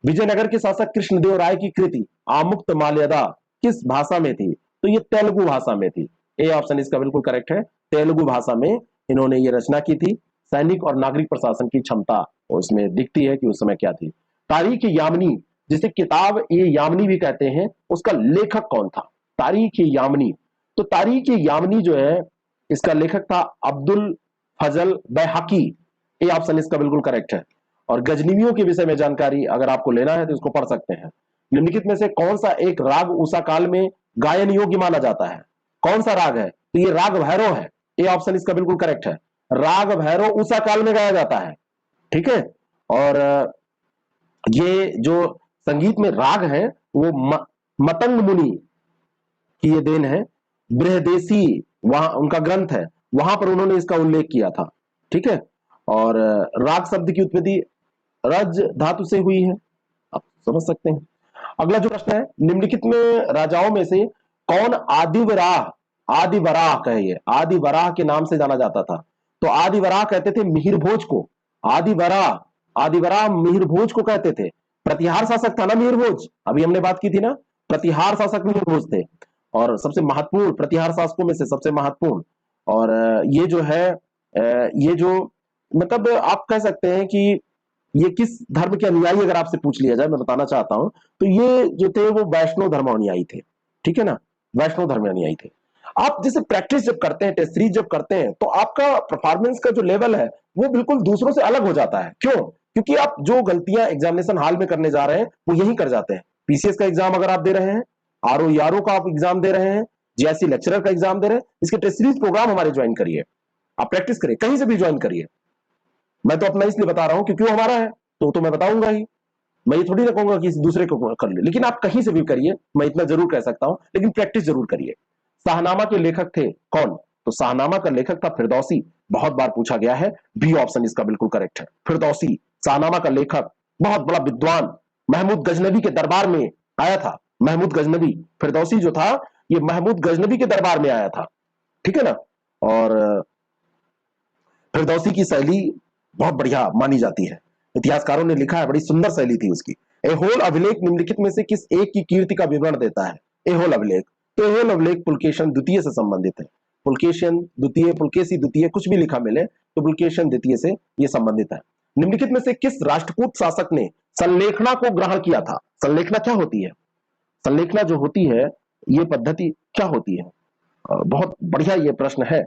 [SPEAKER 1] विजयनगर के शासक कृष्णदेव राय की कृति आमुक्त माल्यदा किस भाषा में थी? तो ये तेलुगु भाषा में थी। ए ऑप्शन इसका बिल्कुल करेक्ट है, तेलुगु भाषा में इन्होंने ये रचना की थी। सैनिक और नागरिक प्रशासन की क्षमता उसमें दिखती है कि उस समय क्या थी। तारीख यामनी, जिसे किताब ए यामनी भी कहते हैं, उसका लेखक कौन था? तारीख यामनी, तो तारीख यामनी जो है इसका लेखक था अब्दुल फजल बैहकी। ए ऑप्शन इसका बिल्कुल करेक्ट है। और गजनीवियों के विषय में जानकारी अगर आपको लेना है तो इसको पढ़ सकते हैं। निम्नलिखित में से कौन सा एक राग उषा काल में गायन योग्य माना जाता है? कौन सा राग है? तो ये राग भैरव है। ए ऑप्शन इसका बिल्कुल करेक्ट है, राग भैरव उषा काल में गाया जाता है। ठीक है, और ये जो संगीत में राग है वो मतंग मुनि की ये देन है। बृहदेशी वहां उनका ग्रंथ है, वहां पर उन्होंने इसका उल्लेख किया था। ठीक है, और राग शब्द की उत्पत्ति रज धातु से हुई है, आप समझ सकते हैं। अगला जो प्रश्न है, निम्नलिखित में राजाओं में से कौन आदिवराह कहिए, आदिवराह के नाम से जाना जाता था? तो आदिवराह कहते थे मिहिर भोज को। आदिवराह मिहिर भोज को कहते थे। प्रतिहार शासक था ना मिहिर भोज, अभी हमने बात की थी ना, प्रतिहार शासक मिहिर भोज थे, और सबसे महत्वपूर्ण प्रतिहार शासकों में से सबसे महत्वपूर्ण। और ये जो है ये जो मतलब आप कह सकते हैं कि ये किस धर्म के अनुयायी अगर आपसे पूछ लिया जाए, मैं बताना चाहता हूं, तो ये जो थे वो वैष्णव धर्म अनुयायी थे। ठीक है ना, वैष्णव धर्म अनुयायी थे। आप जैसे प्रैक्टिस जब करते हैं, टेस्ट सीरीज जब करते हैं, तो आपका परफॉर्मेंस का जो लेवल है वो बिल्कुल दूसरों से अलग हो जाता है। क्यों? क्योंकि आप जो गलतियां एग्जामिनेशन हॉल में करने जा रहे हैं वो यही कर जाते हैं। पीसीएस का एग्जाम अगर आप दे रहे हैं, आरओ का आप एग्जाम दे रहे हैं, जीआईसी लेक्चरर का एग्जाम दे रहे हैं, इसके टेस्ट सीरीज प्रोग्राम हमारे ज्वाइन करिए, आप प्रैक्टिस करिए, कहीं से भी ज्वाइन करिए। मैं तो अपना इसलिए बता रहा हूं क्योंकि वो हमारा है, तो मैं बताऊंगा ही, मैं ये थोड़ी ना कहूंगा कि दूसरे को कर ले, लेकिन आप कहीं से भी करिए, मैं इतना जरूर कह सकता हूं, लेकिन प्रैक्टिस जरूर करिए। शाहनामा के लेखक थे कौन? तो शाहनामा का लेखक था फिरदौसी, बहुत बार पूछा गया है, बी ऑप्शन इसका बिल्कुल करेक्ट है, फिरदौसी शाहनामा का लेखक, बहुत बड़ा विद्वान, महमूद गजनबी के दरबार में आया था। महमूद गजनबी, फिरदौसी जो था ये महमूद गजनबी के दरबार में आया था। ठीक है ना, और फिरदौसी की शैली बहुत बढ़िया मानी जाती है, इतिहासकारों ने लिखा है, बड़ी सुंदर शैली थी उसकी। एहोल अभिलेख निम्नलिखित में से किस एक की कीर्ति का विवरण देता है? एहोल अभिलेख, तो एहोल अभिलेख पुलकेशन द्वितीय से संबंधित है। पुलकेशन द्वितीय, पुलकेशी द्वितीय, कुछ भी लिखा मिले तो पुलकेशन द्वितीय से ये संबंधित है। निम्नलिखित में से किस राष्ट्रकूट शासक ने संलेखना को ग्रहण किया था? संलेखना क्या होती है? संलेखना जो होती है, ये पद्धति क्या होती है? बहुत बढ़िया ये प्रश्न है।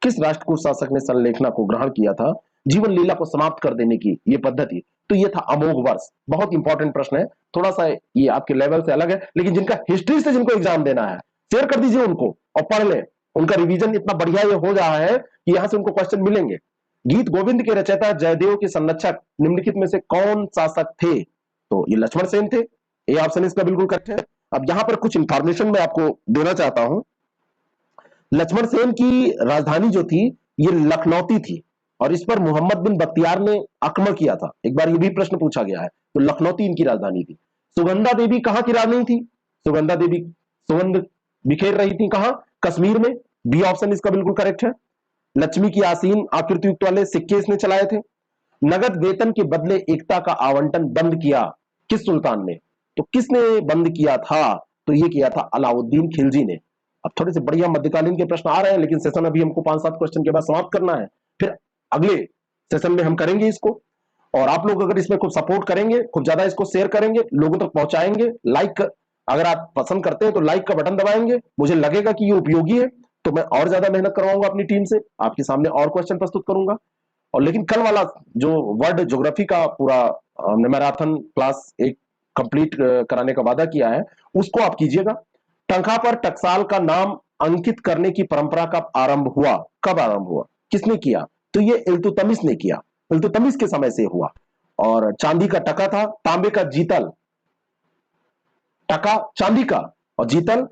[SPEAKER 1] किस राष्ट्रकूट शासक ने संलेखना को ग्रहण किया था, जीवन लीला को समाप्त कर देने की ये पद्धति? तो ये था अमोघ वर्ष। बहुत इंपॉर्टेंट प्रश्न है, थोड़ा सा ये आपके लेवल से अलग है, लेकिन जिनका हिस्ट्री से जिनको एग्जाम देना है शेयर कर दीजिए उनको और पढ़ ले, उनका रिवीजन इतना बढ़िया ये हो रहा है कि यहां से उनको क्वेश्चन मिलेंगे। गीत गोविंद के रचयिता जयदेव के संरक्षक निम्नलिखित में से कौन शासक थे? तो ये लक्ष्मण सेन थे। ये ऑप्शन इसका बिल्कुल करेक्ट है। अब यहां पर कुछ इंफॉर्मेशन मैं आपको देना चाहता हूं। लक्ष्मण सेन की राजधानी जो थी ये लखनौती थी, और इस पर मोहम्मद बिन बख्तियार ने आक्रमण किया था। एक बार ये भी प्रश्न पूछा गया है, तो लखनौती इनकी राजधानी थी। सुगंधा देवी कहां की रानी थी? सुगंधा देवी सुगंध बिखेर रही थी कहां? कश्मीर में। बी ऑप्शन इसका बिल्कुल करेक्ट है। लक्ष्मी की आसीन आकृति युक्त वाले सिक्के इसने चलाए थे। नगद वेतन के बदले एकता का आवंटन बंद किया किस सुल्तान ने? तो किसने बंद किया था? तो ये किया था अलाउद्दीन खिलजी ने। अब थोड़े से बढ़िया मध्यकालीन के प्रश्न आ रहे हैं, लेकिन सेशन अभी हमको 5-7 क्वेश्चन के बाद समाप्त करना है, फिर अगले सेशन में हम करेंगे इसको। और आप लोग अगर इसमें खूब सपोर्ट करेंगे, खूब ज्यादा इसको शेयर करेंगे, लोगों तक पहुंचाएंगे, लाइक अगर आप पसंद करते हैं तो लाइक का बटन दबाएंगे, मुझे लगेगा कि ये उपयोगी है तो मैं और ज्यादा मेहनत करवाऊंगा अपनी टीम से, आपके सामने और क्वेश्चन प्रस्तुत करूंगा। और लेकिन कल वाला जो वर्ल्ड ज्योग्राफी का पूरा हमने मैराथन क्लास एक कंप्लीट कराने का वादा किया है, उसको आप कीजिएगा। टंका पर टकसाल का नाम अंकित करने की परंपरा का आरंभ हुआ, कब आरंभ हुआ, किसने किया? तो ये इल्तुतमिश ने किया, इल्तुतमिश के समय से हुआ। और चांदी का टका था, तांबे का जीतल, टका चांदी का और जीतल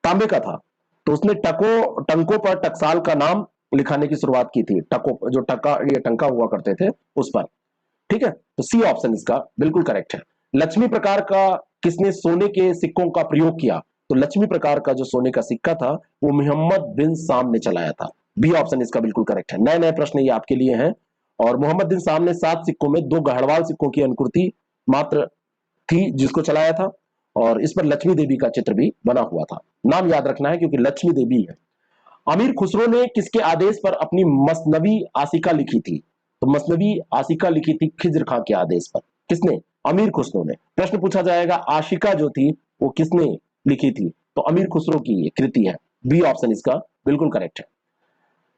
[SPEAKER 1] तांबे का था, तो उसने टंकों पर टकसाल का नाम लिखाने की शुरुआत की थी, टकों जो टका ये टंका हुआ करते थे उस पर। ठीक है, तो सी ऑप्शन इसका बिल्कुल करेक्ट है। लक्ष्मी प्रकार का किसने सोने के सिक्कों का प्रयोग किया? तो लक्ष्मी प्रकार का जो सोने का सिक्का था वो मोहम्मद बिन साम ने चलाया था। बी ऑप्शन इसका बिल्कुल करेक्ट है। नए नए प्रश्न ये आपके लिए हैं। और मोहम्मद बिन साम ने 7 सिक्कों में 2 गढ़वाल सिक्कों की अनुकृति मात्र थी जिसको चलाया था, और इस पर लक्ष्मी देवी का चित्र भी बना हुआ था। नाम याद रखना है क्योंकि लक्ष्मी देवी है। अमीर खुसरो ने किसके आदेश पर अपनी मसनवी आसिका लिखी थी? तो मसनवी आसिका लिखी थी खिज्र खां के आदेश पर। किसने? अमीर खुसरो ने। प्रश्न पूछा जाएगा आशिका जो थी वो किसने लिखी थी? तो अमीर खुसरो की ये कृति है। बी ऑप्शन इसका बिल्कुल करेक्ट है।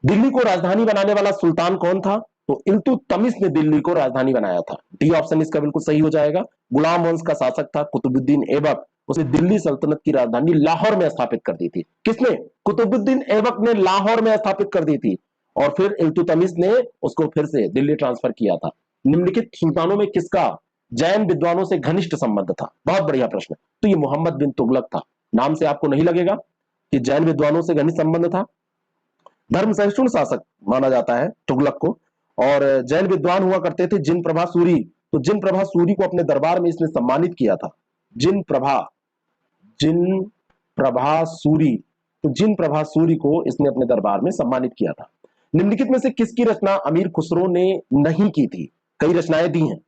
[SPEAKER 1] दिल्ली को राजधानी बनाने वाला सुल्तान कौन था? तो इल्तुतमिश ने दिल्ली को राजधानी बनाया था। डी ऑप्शन इसका बिल्कुल सही हो जाएगा। गुलाम वंश का शासक था कुतुबुद्दीन ऐबक, उसने दिल्ली सल्तनत की राजधानी लाहौर में स्थापित कर दी थी। किसने? कुतुबुद्दीन ऐबक ने लाहौर में स्थापित कर दी थी, और फिर इल्तुतमिश ने उसको फिर से दिल्ली ट्रांसफर किया था। निम्नलिखित सुल्तानों में किसका जैन विद्वानों से घनिष्ठ संबंध था? बहुत बढ़िया प्रश्न। तो ये मोहम्मद बिन तुगलक था। नाम से आपको नहीं लगेगा कि जैन विद्वानों से घनिष्ठ संबंध था। धर्म सहिष्णु शासक माना जाता है तुगलक को, और जैन विद्वान हुआ करते थे जिन प्रभा सूरी। तो जिन प्रभा सूरी को अपने दरबार में इसने सम्मानित किया था। जिन प्रभा सूरी, तो जिन प्रभा सूरी को इसने अपने दरबार में सम्मानित किया था। निम्नलिखित में से किसकी रचना अमीर खुसरो ने नहीं की थी? कई रचनाएं दी हैं।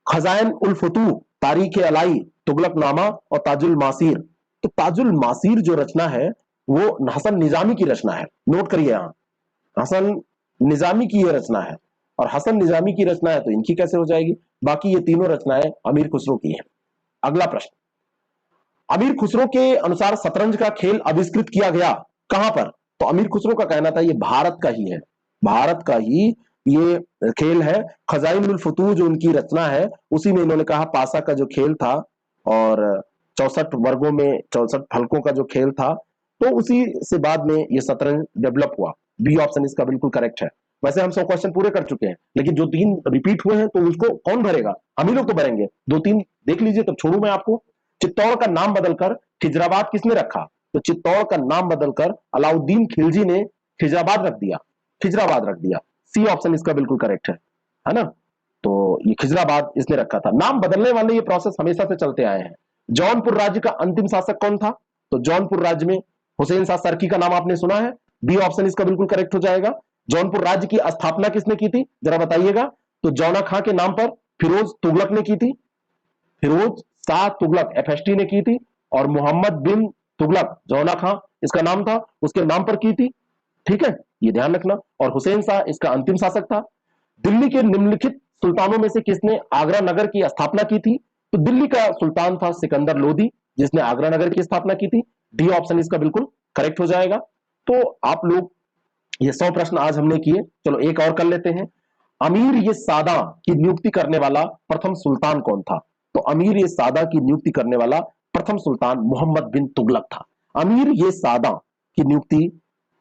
[SPEAKER 1] खजाइन उल फतूह, तारीख अलाई, तुगलकनामा और ताजुल मासीर। तो ताजुल मासीर जो रचना है वो हसन निजामी की रचना है। नोट करिए यहां, हसन निजामी की यह रचना है, और हसन निजामी की रचना है तो इनकी कैसे हो जाएगी? बाकी ये तीनों रचनाएं अमीर खुसरो की हैं। अगला प्रश्न, अमीर खुसरो के अनुसार शतरंज का खेल आविष्कृत किया गया कहां पर? तो अमीर खुसरो का कहना था ये भारत का ही है, भारत का ही ये खेल है। खजाइन उल फतूह जो उनकी रचना है उसी में इन्होंने कहा पासा का जो खेल था, और 64 वर्गों में 64 फलकों का जो खेल था, तो उसी से बाद में ये शतरंज डेवलप हुआ। बी ऑप्शन इसका बिल्कुल करेक्ट है। वैसे हम 100 क्वेश्चन पूरे कर चुके हैं, लेकिन जो 3 रिपीट हुए हैं तो उसको कौन भरेगा? हम ही लोग तो भरेंगे। 2-3 देख लीजिए तब छोड़ू मैं आपको। चित्तौड़ का नाम बदलकर खिजराबाद किसने रखा? तो चित्तौड़ का नाम बदलकर अलाउद्दीन खिलजी ने खिजराबाद रख दिया, खिजराबाद रख दिया। सी ऑप्शन इसका बिल्कुल करेक्ट है ना? तो ये खिजराबाद इसने रखा था। नाम बदलने वाले ये प्रोसेस हमेशा से चलते आए हैं। जौनपुर राज्य का अंतिम शासक कौन था? तो जौनपुर राज्य में हुसैन शाह सरकी का नाम आपने सुना है। बी ऑप्शन इसका बिल्कुल करेक्ट हो जाएगा। जौनपुर राज्य की स्थापना किसने की थी जरा बताइएगा? तो जौना खां के नाम पर फिरोज तुगलक ने की थी, फिरोज शाह तुगलक एफएसटी ने की थी, और मोहम्मद बिन तुगलक जौना खां इसका नाम था उसके नाम पर की थी। ठीक है, ये ध्यान रखना। और हुसैन शाह इसका अंतिम शासक था। दिल्ली के निम्नलिखित सुल्तानों में से किसने आगरा नगर की स्थापना की थी? तो दिल्ली का सुल्तान था सिकंदर लोदी जिसने आगरा नगर की स्थापना की थी। डी ऑप्शन इसका बिल्कुल करेक्ट हो जाएगा। तो आप लोग ये 100 प्रश्न आज हमने किए। चलो एक और कर लेते हैं। अमीर ये सादा की नियुक्ति करने वाला प्रथम सुल्तान कौन था? तो अमीर ये सादा की नियुक्ति करने वाला प्रथम सुल्तान मोहम्मद बिन तुगलक था। अमीर ये सादा की नियुक्ति,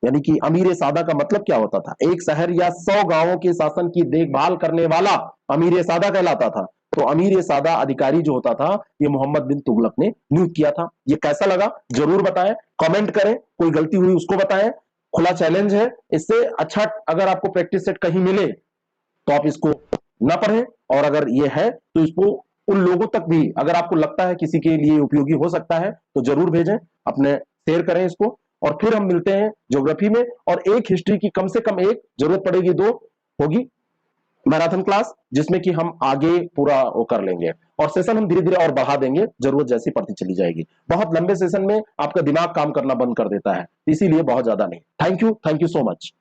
[SPEAKER 1] यानी कि अमीर ए सादा का मतलब क्या होता था? एक शहर या 100 गांवों के शासन की देखभाल करने वाला अमीर ए सादा कहलाता था। तो अमीर ए सादा अधिकारी जो होता था ये मोहम्मद बिन तुगलक ने नियुक्त किया था। ये कैसा लगा जरूर बताएं, कमेंट करें, कोई गलती हुई उसको बताएं। खुला चैलेंज है। इससे अच्छा अगर आपको प्रैक्टिस सेट कहीं मिले तो आप इसको ना पढ़ें, और अगर ये है तो इसको उन लोगों तक भी अगर आपको लगता है किसी के लिए उपयोगी हो सकता है तो जरूर भेजें, अपने शेयर करें इसको। और फिर हम मिलते हैं ज्योग्राफी में, और एक हिस्ट्री की कम से कम एक, जरूरत पड़ेगी 2 होगी मैराथन क्लास, जिसमें कि हम आगे पूरा वो कर लेंगे, और सेशन हम धीरे धीरे और बढ़ा देंगे जरूरत जैसी पड़ती चली जाएगी। बहुत लंबे सेशन में आपका दिमाग काम करना बंद कर देता है, इसीलिए बहुत ज्यादा नहीं। Thank you so much.